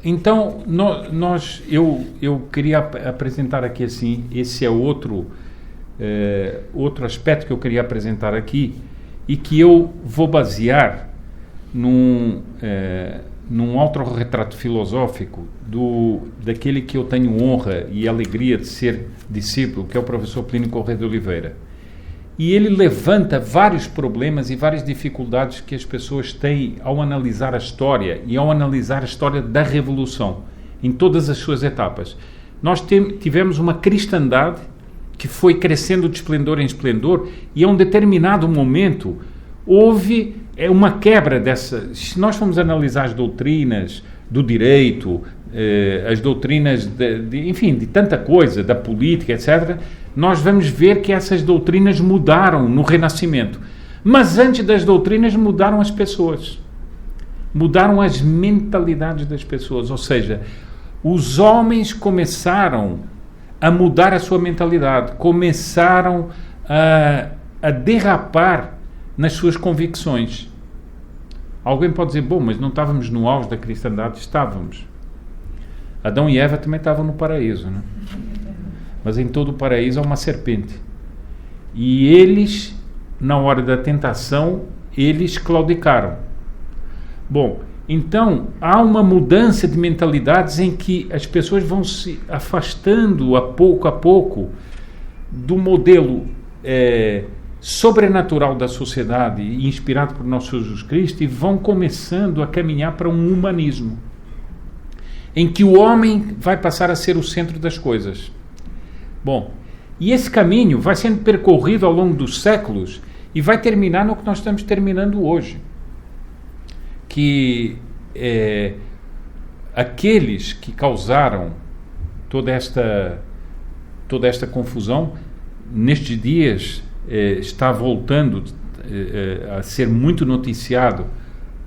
Então, eu queria apresentar aqui assim, esse é outro aspecto que eu queria apresentar aqui e que eu vou basear num autorretrato filosófico daquele que eu tenho honra e alegria de ser discípulo, que é o professor Plínio Corrêa de Oliveira. E ele levanta vários problemas e várias dificuldades que as pessoas têm ao analisar a história e ao analisar a história da Revolução, em todas as suas etapas. Nós tivemos uma cristandade que foi crescendo de esplendor em esplendor e a um determinado momento houve uma quebra dessa. Se nós formos analisar as doutrinas do direito, as doutrinas enfim, de tanta coisa, da política, etc., nós vamos ver que essas doutrinas mudaram no Renascimento. Mas antes das doutrinas mudaram as pessoas. Mudaram as mentalidades das pessoas. Ou seja, os homens começaram a mudar a sua mentalidade, começaram a derrapar nas suas convicções. Alguém pode dizer: bom, mas não estávamos no auge da cristandade? Estávamos. Adão e Eva também estavam no paraíso, né? Mas em todo o paraíso há uma serpente. E eles, na hora da tentação, eles claudicaram. Bom, então há uma mudança de mentalidades em que as pessoas vão se afastando a pouco do modelo sobrenatural da sociedade, inspirado por nosso Jesus Cristo, e vão começando a caminhar para um humanismo, em que o homem vai passar a ser o centro das coisas. Bom, e esse caminho vai sendo percorrido ao longo dos séculos e vai terminar no que nós estamos terminando hoje. Que aqueles que causaram toda esta confusão, nestes dias está voltando a ser muito noticiado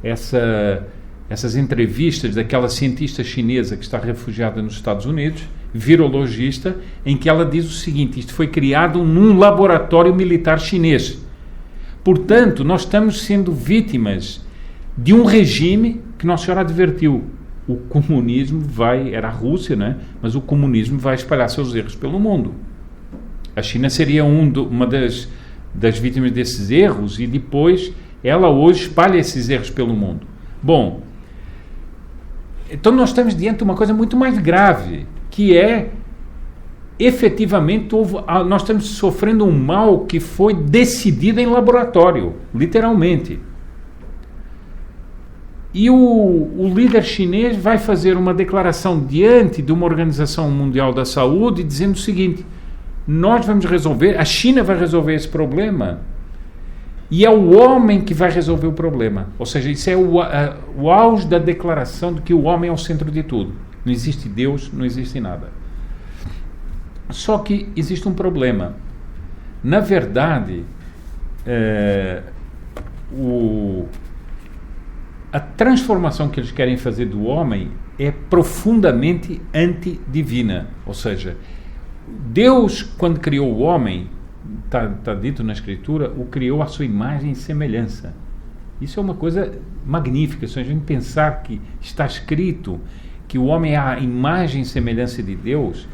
essas entrevistas daquela cientista chinesa que está refugiada nos Estados Unidos, virologista, em que ela diz o seguinte: isto foi criado num laboratório militar chinês. Portanto, nós estamos sendo vítimas de um regime que Nossa Senhora advertiu. O comunismo era a Rússia, né? Mas o comunismo vai espalhar seus erros pelo mundo. A China seria uma das vítimas desses erros, e depois ela hoje espalha esses erros pelo mundo. Bom, então nós estamos diante de uma coisa muito mais grave, que efetivamente, nós estamos sofrendo um mal que foi decidido em laboratório, literalmente. E o líder chinês vai fazer uma declaração diante de uma Organização Mundial da Saúde, dizendo o seguinte: nós vamos resolver, a China vai resolver esse problema, e é o homem que vai resolver o problema. Ou seja, isso é o auge da declaração de que o homem é o centro de tudo. Não existe Deus, não existe nada. Só que existe um problema. Na verdade, a transformação que eles querem fazer do homem é profundamente antidivina. Ou seja, Deus, quando criou o homem, está dito na Escritura, o criou à sua imagem e semelhança. Isso é uma coisa magnífica. Se a gente pensar que está escrito que o homem é a imagem e semelhança de Deus,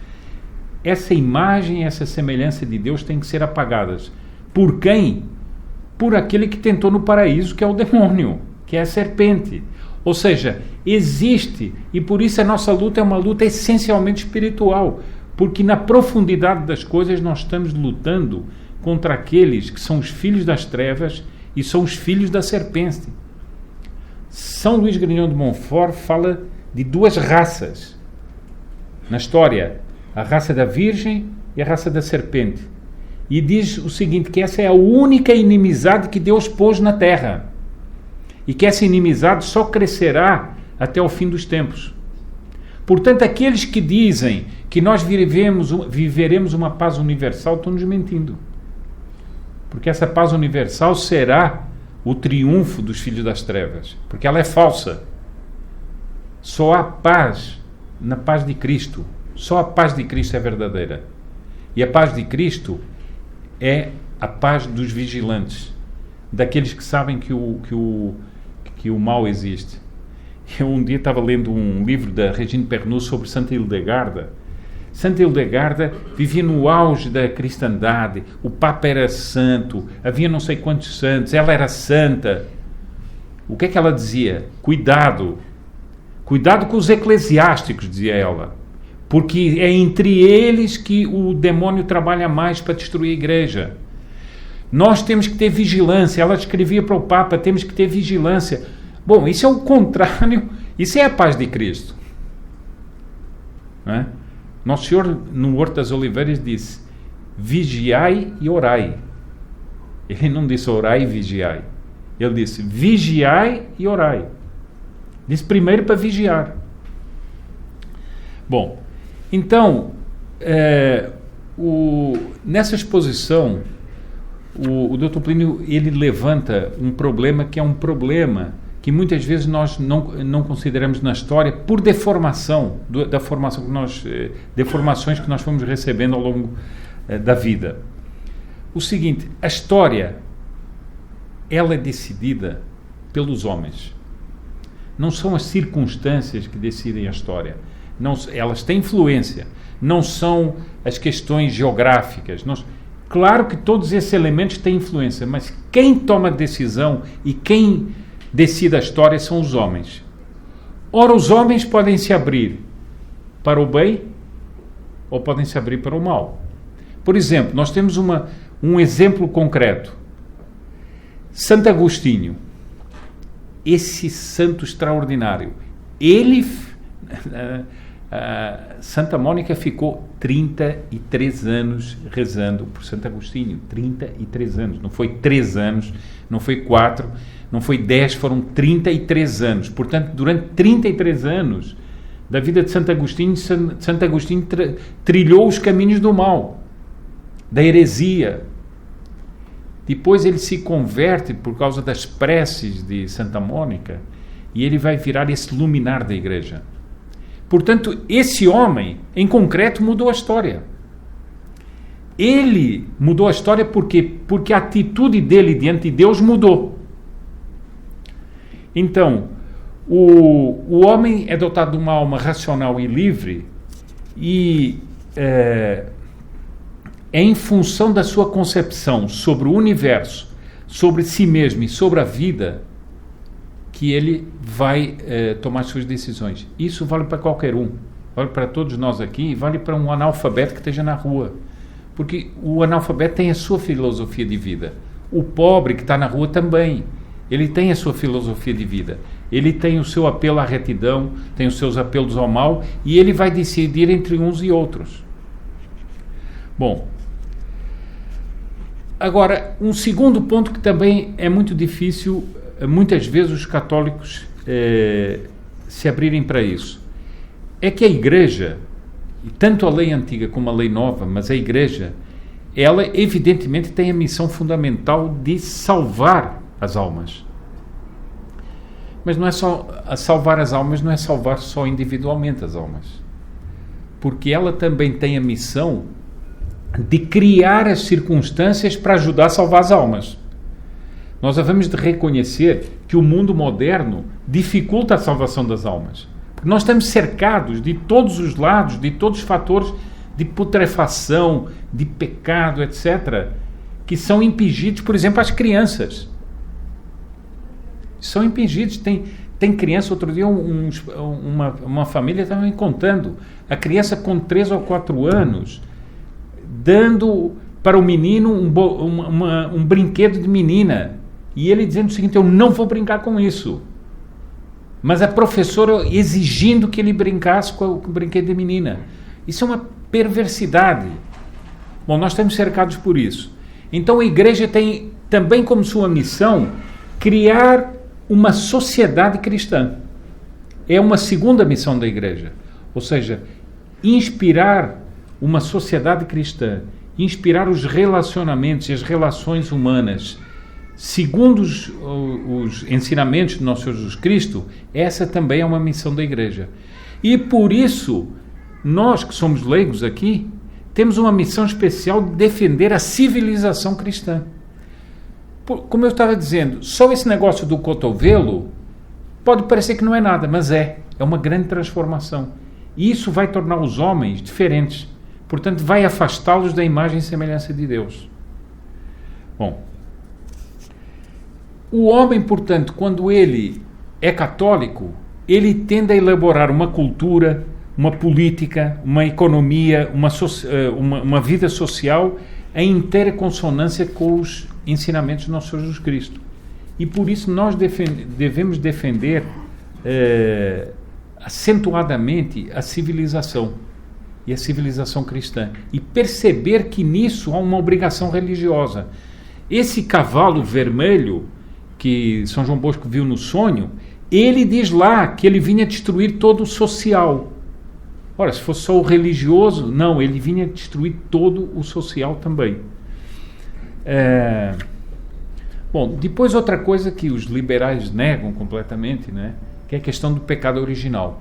essa imagem e essa semelhança de Deus tem que ser apagadas. Por quem? Por aquele que tentou no paraíso, que é o demônio, que é a serpente. Ou seja, existe, e por isso a nossa luta é uma luta essencialmente espiritual, porque na profundidade das coisas nós estamos lutando contra aqueles que são os filhos das trevas e são os filhos da serpente. São Luís Grignion de Montfort fala de duas raças na história, a raça da Virgem e a raça da serpente. E diz o seguinte, que essa é a única inimizade que Deus pôs na terra. E que essa inimizade só crescerá até o fim dos tempos. Portanto, aqueles que dizem que nós viveremos uma paz universal estão nos mentindo. Porque essa paz universal será o triunfo dos filhos das trevas. Porque ela é falsa. Só há paz na paz de Cristo. Só a paz de Cristo é verdadeira. E a paz de Cristo é a paz dos vigilantes. Daqueles que sabem que o mal existe. Eu um dia estava lendo um livro da Regine Pernod sobre Santa Hildegarda. Santa Hildegarda vivia no auge da cristandade, o Papa era santo, havia não sei quantos santos, ela era santa. O que é que ela dizia? Cuidado com os eclesiásticos, dizia ela, porque é entre eles que o demônio trabalha mais para destruir a igreja. Nós temos que ter vigilância. Ela escrevia para o Papa, temos que ter vigilância. Bom, isso é o contrário, isso é a paz de Cristo. Não é? Nosso Senhor, no Horto das Oliveiras, disse, vigiai e orai. Ele não disse orai e vigiai. Ele disse, vigiai e orai. Disse primeiro para vigiar. Bom, então, nessa exposição, o Dr. Plínio, ele levanta um problema que é um problema que muitas vezes nós não consideramos na história por deformação, deformações que nós fomos recebendo ao longo da vida. O seguinte, a história, ela é decidida pelos homens. Não são as circunstâncias que decidem a história. Não, elas têm influência. Não são as questões geográficas. Claro que todos esses elementos têm influência, mas quem toma a decisão e quem decide a história são os homens. Ora, os homens podem se abrir para o bem ou podem se abrir para o mal. Por exemplo, nós temos um exemplo concreto. Santo Agostinho, esse santo extraordinário, Santa Mônica ficou 33 anos rezando por Santo Agostinho. 33 anos. Não foi 3 anos, não foi 4, não foi 10, foram 33 anos. Portanto, durante 33 anos da vida de Santo Agostinho, trilhou os caminhos do mal, da heresia. Depois ele se converte por causa das preces de Santa Mônica e ele vai virar esse luminar da igreja. Portanto, esse homem, em concreto, mudou a história. Ele mudou a história por quê? Porque a atitude dele diante de Deus mudou. Então, o homem é dotado de uma alma racional e livre e é em função da sua concepção sobre o universo, sobre si mesmo e sobre a vida que ele vai tomar suas decisões. Isso vale para qualquer um, vale para todos nós aqui e vale para um analfabeto que esteja na rua, porque o analfabeto tem a sua filosofia de vida, o pobre que está na rua também, ele tem a sua filosofia de vida, ele tem o seu apelo à retidão, tem os seus apelos ao mal e ele vai decidir entre uns e outros. Bom, agora, um segundo ponto que também é muito difícil, muitas vezes os católicos se abrirem para isso, é que a Igreja, e tanto a lei antiga como a lei nova, mas a Igreja, ela evidentemente tem a missão fundamental de salvar as almas. Mas não é só salvar as almas, não é salvar só individualmente as almas. Porque ela também tem a missão de criar as circunstâncias para ajudar a salvar as almas. Nós devemos de reconhecer que o mundo moderno dificulta a salvação das almas. Porque nós estamos cercados de todos os lados, de todos os fatores de putrefação, de pecado, etc., que são impingidos, por exemplo, às crianças. São impingidos. Tem criança, outro dia uma família estava me contando, a criança com 3 ou 4 anos, dando para o menino um brinquedo de menina, e ele dizendo o seguinte: eu não vou brincar com isso. Mas a professora exigindo que ele brincasse com o brinquedo de menina. Isso é uma perversidade. Bom, nós estamos cercados por isso. Então a igreja tem também como sua missão criar uma sociedade cristã. É uma segunda missão da igreja. Ou seja, inspirar uma sociedade cristã, inspirar os relacionamentos e as relações humanas segundo os ensinamentos do nosso Senhor Jesus Cristo. Essa também é uma missão da igreja. E por isso, nós que somos leigos aqui, temos uma missão especial de defender a civilização cristã. Como eu estava dizendo, só esse negócio do cotovelo pode parecer que não é nada, mas é uma grande transformação. E isso vai tornar os homens diferentes. Portanto, vai afastá-los da imagem e semelhança de Deus. Bom, o homem, portanto, quando ele é católico, ele tende a elaborar uma cultura, uma política, uma economia, uma vida social em inteira consonância com os ensinamentos do nosso Senhor Jesus Cristo. E por isso nós devemos defender acentuadamente a civilização e a civilização cristã, e perceber que nisso há uma obrigação religiosa. Esse cavalo vermelho que São João Bosco viu no sonho, ele diz lá que ele vinha destruir todo o social. Ora, se fosse só o religioso, não, ele vinha destruir todo o social também. Bom, depois outra coisa que os liberais negam completamente, né, que é a questão do pecado original.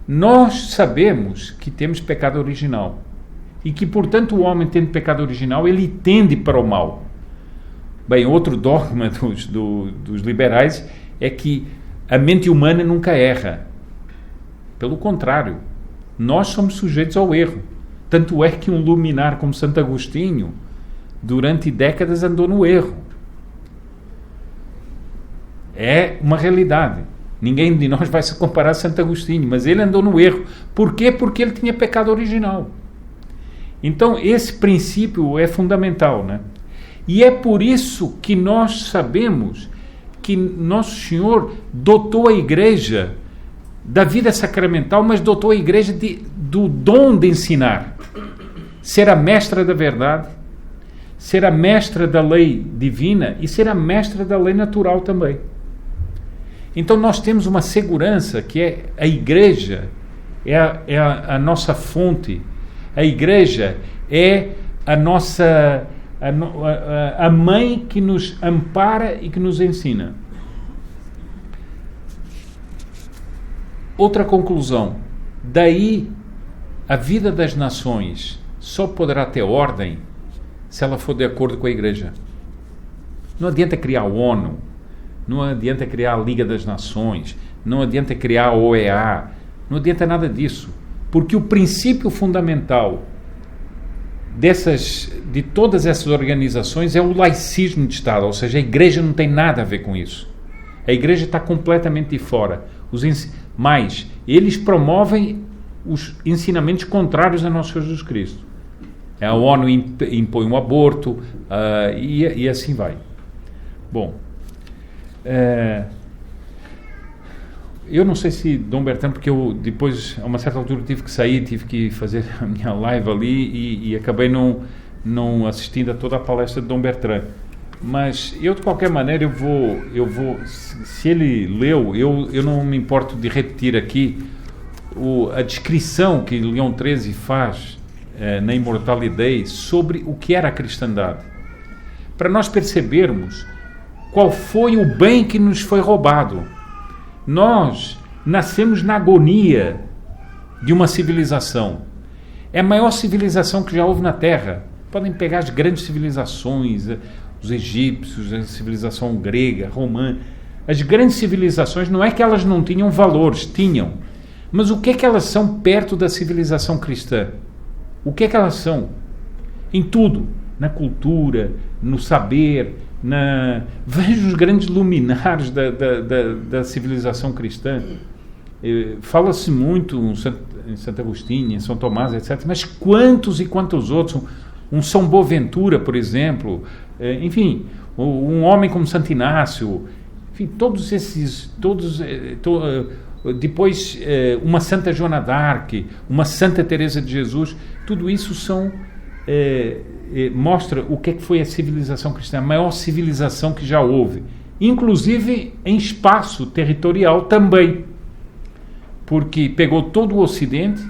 Nós sabemos que temos pecado original e que, portanto, o homem tendo pecado original, ele tende para o mal. Bem, outro dogma dos liberais é que a mente humana nunca erra. Pelo contrário, nós somos sujeitos ao erro. Tanto é que um luminar como Santo Agostinho, durante décadas, andou no erro. É uma realidade. Ninguém de nós vai se comparar a Santo Agostinho, mas ele andou no erro. Por quê? Porque ele tinha pecado original. Então, esse princípio é fundamental, né? E é por isso que nós sabemos que Nosso Senhor dotou a igreja da vida sacramental, mas dotou a igreja do dom de ensinar. Ser a mestra da verdade, ser a mestra da lei divina e ser a mestra da lei natural também. Então nós temos uma segurança que é a igreja, é a nossa fonte, a igreja é a nossa... a mãe que nos ampara e que nos ensina. Outra conclusão: daí a vida das nações só poderá ter ordem se ela for de acordo com a igreja. Não adianta criar a ONU, não adianta criar a Liga das Nações, não adianta criar a OEA, não adianta nada disso, porque o princípio fundamental de todas essas organizações é o laicismo de Estado, ou seja, a igreja não tem nada a ver com isso. A igreja está completamente de fora. Mas eles promovem os ensinamentos contrários a nosso Senhor Jesus Cristo. A ONU impõe um aborto e assim vai. Bom, eu não sei se Dom Bertrand, porque eu depois, a uma certa altura, tive que sair, tive que fazer a minha live ali e acabei não assistindo a toda a palestra de Dom Bertrand. Mas eu, de qualquer maneira, eu vou se ele leu, eu não me importo de repetir aqui a descrição que Leão XIII faz na Immortale Dei sobre o que era a cristandade, para nós percebermos qual foi o bem que nos foi roubado. Nós nascemos na agonia de uma civilização. É a maior civilização que já houve na Terra. Podem pegar as grandes civilizações, os egípcios, a civilização grega, romana. As grandes civilizações, não é que elas não tinham valores, tinham. Mas o que é que elas são perto da civilização cristã? O que é que elas são? Em tudo. Na cultura, no saber, veja os grandes luminares da civilização cristã. Fala-se muito em Santo Agostinho, em São Tomás, etc. Mas quantos e quantos outros? Um São Boaventura, por exemplo. Enfim, um homem como Santo Inácio. Enfim, todos esses... depois, uma Santa Joana d'Arc, uma Santa Teresa de Jesus. Tudo isso mostra o que é que foi a civilização cristã, a maior civilização que já houve, inclusive em espaço territorial também, porque pegou todo o Ocidente,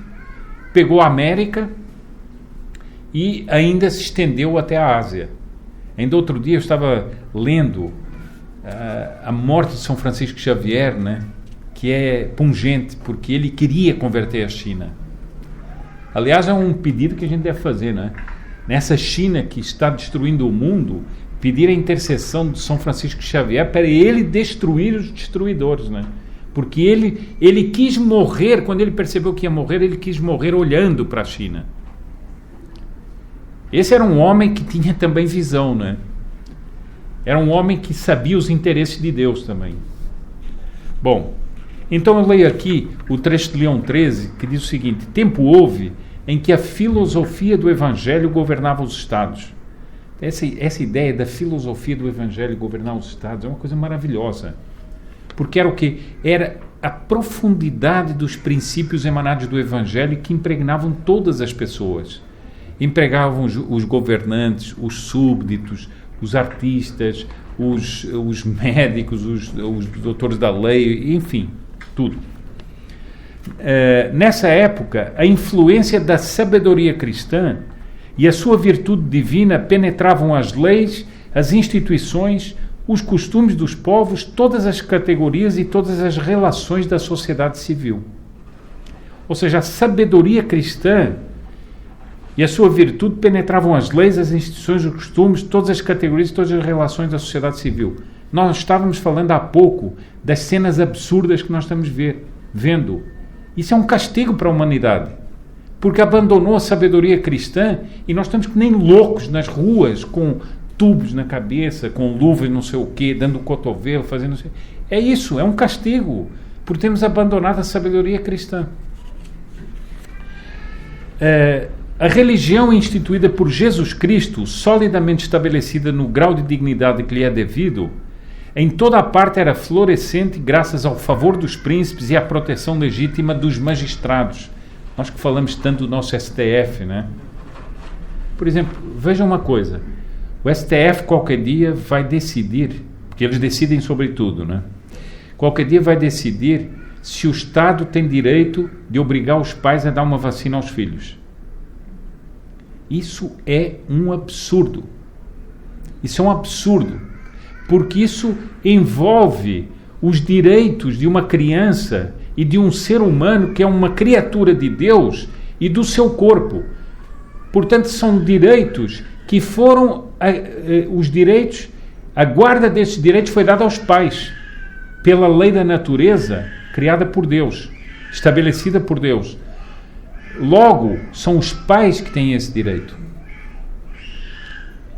pegou a América e ainda se estendeu até a Ásia. Ainda outro dia eu estava lendo a morte de São Francisco Xavier, né, que é pungente, porque ele queria converter a China. Aliás, é um pedido que a gente deve fazer, né? Nessa China que está destruindo o mundo, pedir a intercessão de São Francisco Xavier para ele destruir os destruidores, né? Porque ele quis morrer, quando ele percebeu que ia morrer, ele quis morrer olhando para a China. Esse era um homem que tinha também visão, né? Era um homem que sabia os interesses de Deus também. Bom, então eu leio aqui o trecho de Leão XIII, que diz o seguinte: tempo houve em que a filosofia do Evangelho governava os Estados. Essa ideia da filosofia do Evangelho governar os Estados é uma coisa maravilhosa. Porque era o quê? Era a profundidade dos princípios emanados do Evangelho que impregnavam todas as pessoas. Empregavam os governantes, os súbditos, os artistas, os médicos, os doutores da lei, enfim, tudo. Nessa época, a influência da sabedoria cristã e a sua virtude divina penetravam as leis, as instituições, os costumes dos povos, todas as categorias e todas as relações da sociedade civil. Ou seja, a sabedoria cristã e a sua virtude penetravam as leis, as instituições, os costumes, todas as categorias e todas as relações da sociedade civil. Nós estávamos falando há pouco das cenas absurdas que nós estamos vendo. Isso é um castigo para a humanidade, porque abandonou a sabedoria cristã e nós estamos que nem loucos nas ruas, com tubos na cabeça, com luvas não sei o quê, dando cotovelo, fazendo não sei. É isso, é um castigo, por termos abandonado a sabedoria cristã. A religião instituída por Jesus Cristo, solidamente estabelecida no grau de dignidade que lhe é devido, em toda a parte era florescente graças ao favor dos príncipes e à proteção legítima dos magistrados. Nós que falamos tanto do nosso STF, né? Por exemplo, vejam uma coisa. O STF qualquer dia vai decidir, porque eles decidem sobre tudo, né? Qualquer dia vai decidir se o Estado tem direito de obrigar os pais a dar uma vacina aos filhos. Isso é um absurdo. Isso é um absurdo. Porque isso envolve os direitos de uma criança e de um ser humano que é uma criatura de Deus e do seu corpo. Portanto, são direitos que foram... os direitos, a guarda desses direitos foi dada aos pais pela lei da natureza criada por Deus, estabelecida por Deus. Logo, são os pais que têm esse direito.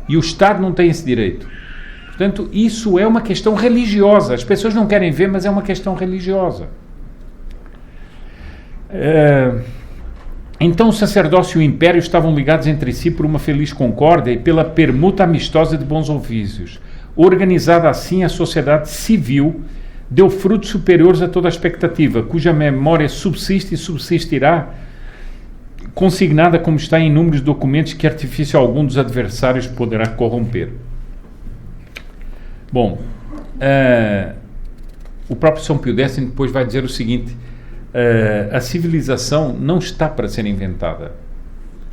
E o Estado não tem esse direito. Portanto, isso é uma questão religiosa. As pessoas não querem ver, mas é uma questão religiosa. Então, o sacerdócio e o império estavam ligados entre si por uma feliz concórdia e pela permuta amistosa de bons ofícios. Organizada assim, a sociedade civil deu frutos superiores a toda a expectativa, cuja memória subsiste e subsistirá, consignada como está em inúmeros documentos que artifício algum dos adversários poderá corromper. Bom, o próprio São Pio X depois vai dizer o seguinte: a civilização não está para ser inventada.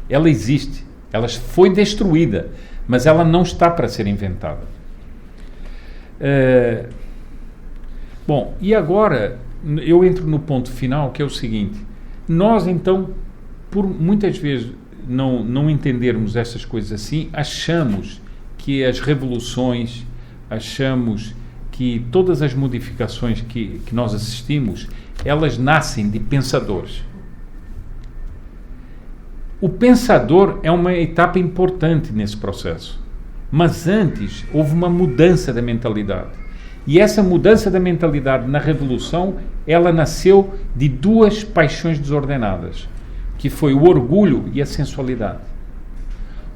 Ela existe, ela foi destruída, mas ela não está para ser inventada. Bom, e agora eu entro no ponto final, que é o seguinte: nós então por muitas vezes não entendermos essas coisas assim, achamos que as revoluções, achamos que todas as modificações que nós assistimos, elas nascem de pensadores. O pensador é uma etapa importante nesse processo. Mas antes houve uma mudança da mentalidade. E essa mudança da mentalidade na Revolução, ela nasceu de duas paixões desordenadas, que foi o orgulho e a sensualidade.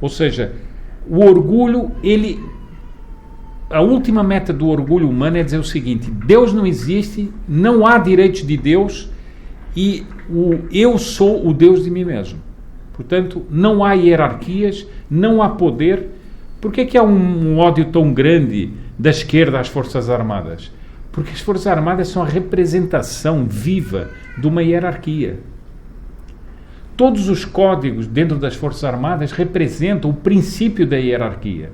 Ou seja, o orgulho, a última meta do orgulho humano é dizer o seguinte: Deus não existe, não há direitos de Deus e eu sou o Deus de mim mesmo. Portanto, não há hierarquias, não há poder. Por que é que há um ódio tão grande da esquerda às Forças Armadas? Porque as Forças Armadas são a representação viva de uma hierarquia. Todos os códigos dentro das Forças Armadas representam o princípio da hierarquia.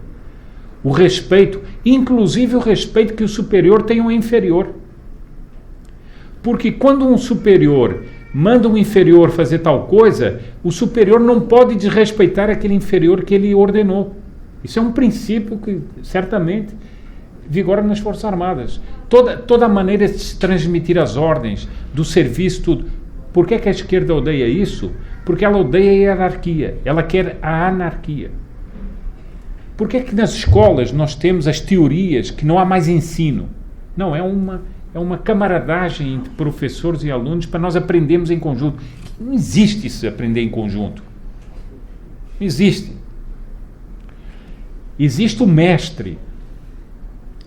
O respeito, inclusive o respeito que o superior tem ao inferior. Porque quando um superior manda um inferior fazer tal coisa, o superior não pode desrespeitar aquele inferior que ele ordenou. Isso é um princípio que certamente vigora nas Forças Armadas. Toda a maneira de se transmitir as ordens, do serviço, tudo. Por que é que a esquerda odeia isso? Porque ela odeia a hierarquia, ela quer a anarquia. Por que é que nas escolas nós temos as teorias que não há mais ensino? Não, é uma camaradagem entre professores e alunos para nós aprendermos em conjunto. Não existe isso de aprender em conjunto. Não existe. Existe o mestre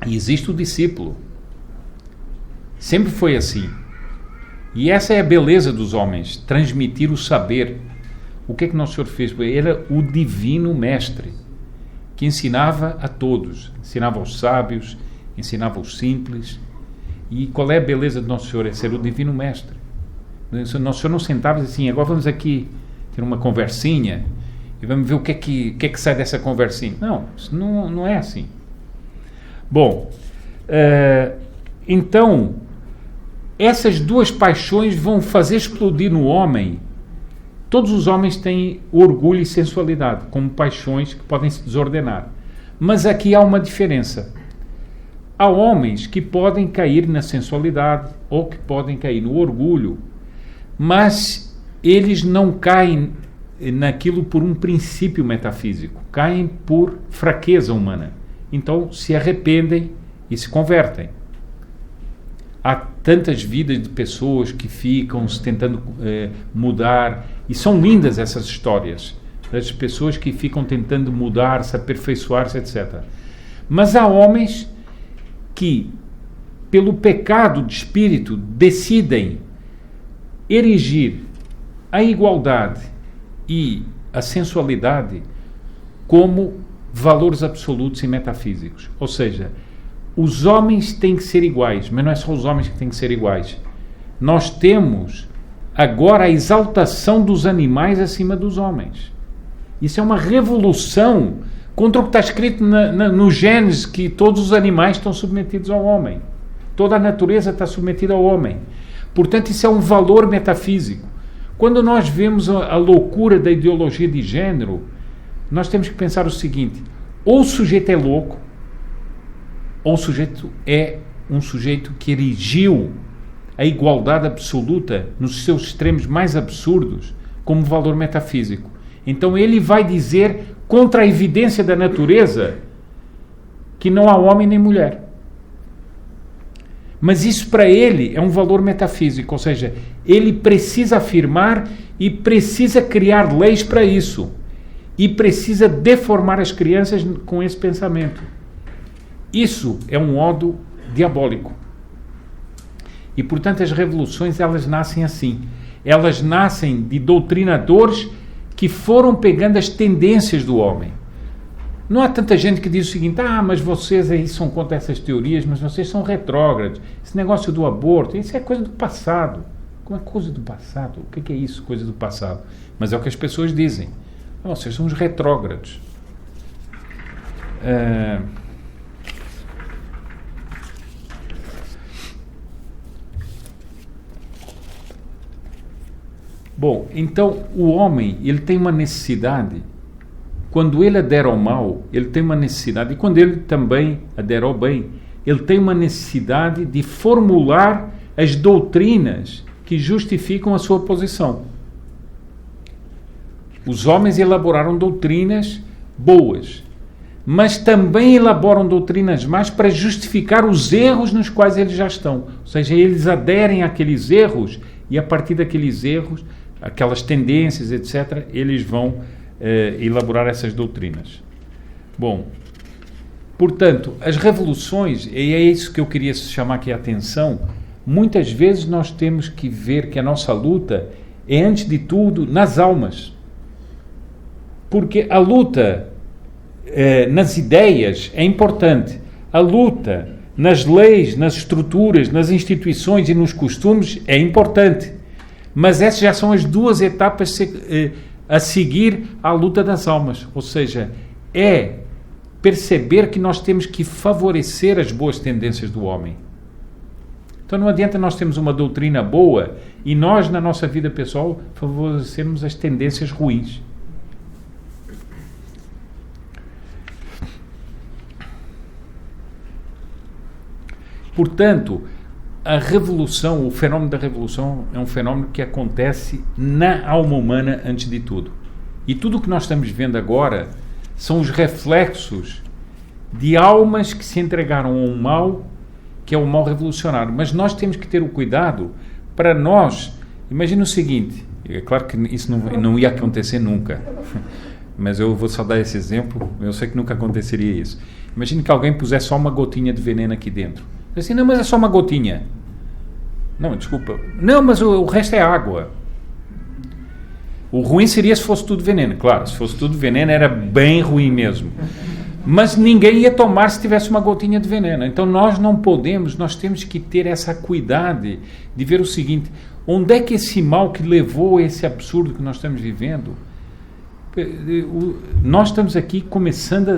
e existe o discípulo. Sempre foi assim. E essa é a beleza dos homens, transmitir o saber. O que é que Nosso Senhor fez? Ele era o divino mestre, que ensinava a todos, ensinava aos sábios, ensinava aos simples. E qual é a beleza de Nosso Senhor? É ser o divino mestre. Nosso Senhor não sentava assim: agora vamos aqui ter uma conversinha e vamos ver o que é que sai dessa conversinha. Não, isso não é assim. Bom, então, essas duas paixões vão fazer explodir no homem. Todos os homens têm orgulho e sensualidade como paixões que podem se desordenar. Mas aqui há uma diferença. Há homens que podem cair na sensualidade ou que podem cair no orgulho, mas eles não caem naquilo por um princípio metafísico, caem por fraqueza humana. Então se arrependem e se convertem. Há tantas vidas de pessoas que ficam se tentando mudar, e são lindas essas histórias, das pessoas que ficam tentando mudar, se aperfeiçoar-se, etc. Mas há homens que, pelo pecado de espírito, decidem erigir a igualdade e a sensualidade como valores absolutos e metafísicos. Ou seja, os homens têm que ser iguais, mas não é só os homens que têm que ser iguais. Nós temos agora a exaltação dos animais acima dos homens. Isso é uma revolução contra o que está escrito no Gênesis, que todos os animais estão submetidos ao homem. Toda a natureza está submetida ao homem. Portanto, isso é um valor metafísico. Quando nós vemos a loucura da ideologia de gênero, nós temos que pensar o seguinte: ou o sujeito é louco, ou o sujeito é um sujeito que erigiu a igualdade absoluta nos seus extremos mais absurdos como valor metafísico. Então ele vai dizer, contra a evidência da natureza, que não há homem nem mulher. Mas isso para ele é um valor metafísico, ou seja, ele precisa afirmar e precisa criar leis para isso. E precisa deformar as crianças com esse pensamento. Isso é um ódio diabólico. E, portanto, as revoluções, elas nascem assim. Elas nascem de doutrinadores que foram pegando as tendências do homem. Não há tanta gente que diz o seguinte: mas vocês aí são contra essas teorias, mas vocês são retrógrados. Esse negócio do aborto, isso é coisa do passado. Como é coisa do passado? O que é isso, coisa do passado? Mas é o que as pessoas dizem. Vocês são os retrógrados. Bom, então o homem, ele tem uma necessidade, quando ele adere ao mal, ele tem uma necessidade, e quando ele também adere ao bem, ele tem uma necessidade de formular as doutrinas que justificam a sua posição. Os homens elaboraram doutrinas boas, mas também elaboram doutrinas más para justificar os erros nos quais eles já estão. Ou seja, eles aderem àqueles erros e a partir daqueles erros, aquelas tendências, etc., eles vão elaborar essas doutrinas. Bom, portanto, as revoluções, e é isso que eu queria chamar aqui a atenção, muitas vezes nós temos que ver que a nossa luta é, antes de tudo, nas almas. Porque a luta nas ideias é importante. A luta nas leis, nas estruturas, nas instituições e nos costumes é importante. Mas essas já são as duas etapas a seguir à luta das almas. Ou seja, é perceber que nós temos que favorecer as boas tendências do homem. Então não adianta nós termos uma doutrina boa e nós, na nossa vida pessoal, favorecermos as tendências ruins. Portanto, a revolução, o fenômeno da revolução é um fenômeno que acontece na alma humana antes de tudo. E tudo o que nós estamos vendo agora são os reflexos de almas que se entregaram a um mal, que é o mal revolucionário. Mas nós temos que ter o cuidado para nós... Imagina o seguinte, é claro que isso não ia acontecer nunca, mas eu vou só dar esse exemplo, eu sei que nunca aconteceria isso. Imagina que alguém pusesse só uma gotinha de veneno aqui dentro. Assim, não, mas é só uma gotinha. Não, desculpa. Não, mas o resto é água. O ruim seria se fosse tudo veneno. Claro, se fosse tudo veneno era bem ruim mesmo. Mas ninguém ia tomar se tivesse uma gotinha de veneno. Então nós não podemos, nós temos que ter essa cuidado de ver o seguinte, onde é que esse mal que levou a esse absurdo que nós estamos vivendo, nós estamos aqui começando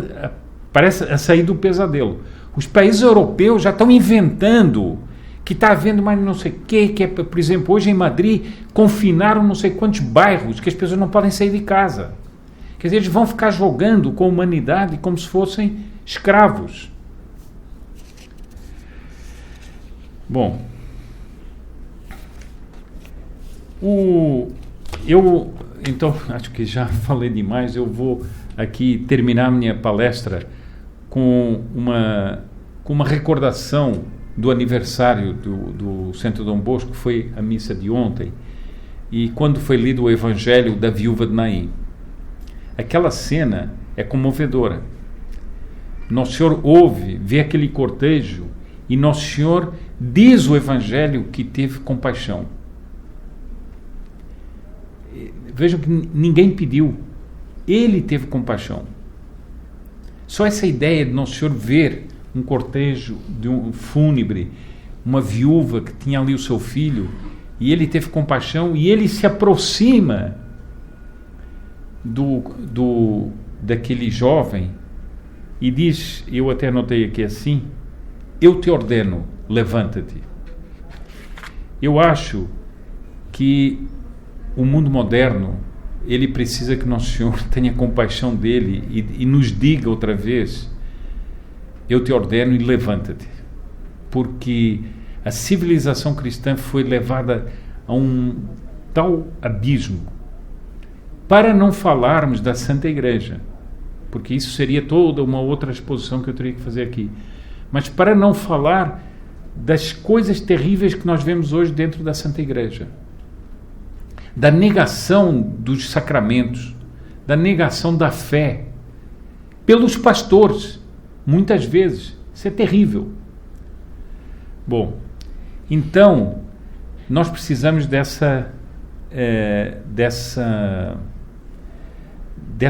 a sair do pesadelo. Os países europeus já estão inventando que está havendo mais não sei o quê, que é, por exemplo, hoje em Madrid, confinaram não sei quantos bairros que as pessoas não podem sair de casa. Quer dizer, eles vão ficar jogando com a humanidade como se fossem escravos. Bom, então, acho que já falei demais, eu vou aqui terminar minha palestra com uma recordação do aniversário do Centro Dom Bosco, que foi a missa de ontem, e quando foi lido o Evangelho da Viúva de Naim. Aquela cena é comovedora. Nosso Senhor vê aquele cortejo, e Nosso Senhor diz o Evangelho que teve compaixão. Vejam que ninguém pediu, Ele teve compaixão. Só essa ideia de Nosso Senhor ver um cortejo de um fúnebre, uma viúva que tinha ali o seu filho, e Ele teve compaixão, e Ele se aproxima daquele jovem e diz, eu até anotei aqui assim, eu te ordeno, levanta-te. Eu acho que o mundo moderno, ele precisa que Nosso Senhor tenha compaixão dele e nos diga outra vez, eu te ordeno e levanta-te. Porque a civilização cristã foi levada a um tal abismo, para não falarmos da Santa Igreja, porque isso seria toda uma outra exposição que eu teria que fazer aqui, mas para não falar das coisas terríveis que nós vemos hoje dentro da Santa Igreja, da negação dos sacramentos, da negação da fé, pelos pastores, muitas vezes. Isso é terrível. Bom, então, nós precisamos dessa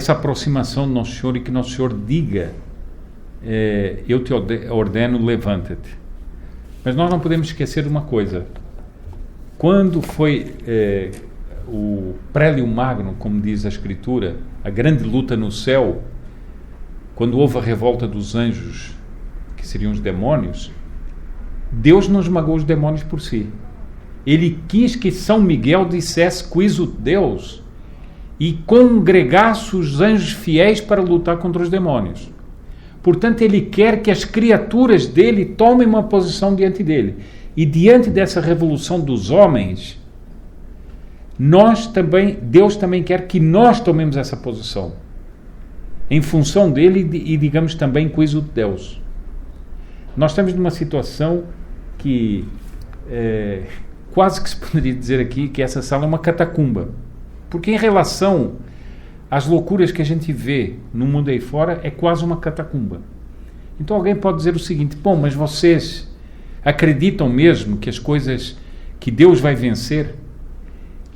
aproximação do Nosso Senhor, e que Nosso Senhor diga, eu te ordeno, levanta-te. Mas nós não podemos esquecer de uma coisa. Quando foi o prélio magno, como diz a Escritura, a grande luta no céu, quando houve a revolta dos anjos, que seriam os demônios, Deus não esmagou os demônios por si. Ele quis que São Miguel dissesse quis o Deus e congregasse os anjos fiéis para lutar contra os demônios. Portanto, ele quer que as criaturas dele tomem uma posição diante dele. E diante dessa revolução dos homens, Deus também quer que nós tomemos essa posição, em função dele e digamos também coisa de Deus. Nós estamos numa situação que quase que se poderia dizer aqui que essa sala é uma catacumba, porque em relação às loucuras que a gente vê no mundo aí fora, é quase uma catacumba. Então alguém pode dizer o seguinte: bom, mas vocês acreditam mesmo que as coisas, que Deus vai vencer?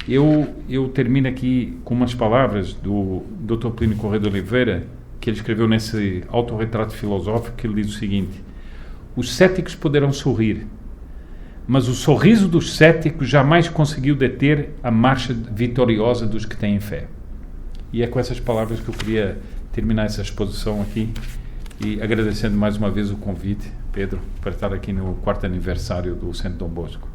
Eu termino aqui com umas palavras do Dr. Plínio Corrêa de Oliveira, que ele escreveu nesse autorretrato filosófico, que ele diz o seguinte: os céticos poderão sorrir, mas o sorriso dos céticos jamais conseguiu deter a marcha vitoriosa dos que têm fé. E é com essas palavras que eu queria terminar essa exposição aqui, e agradecendo mais uma vez o convite, Pedro, para estar aqui no 4º aniversário do Centro Dom Bosco.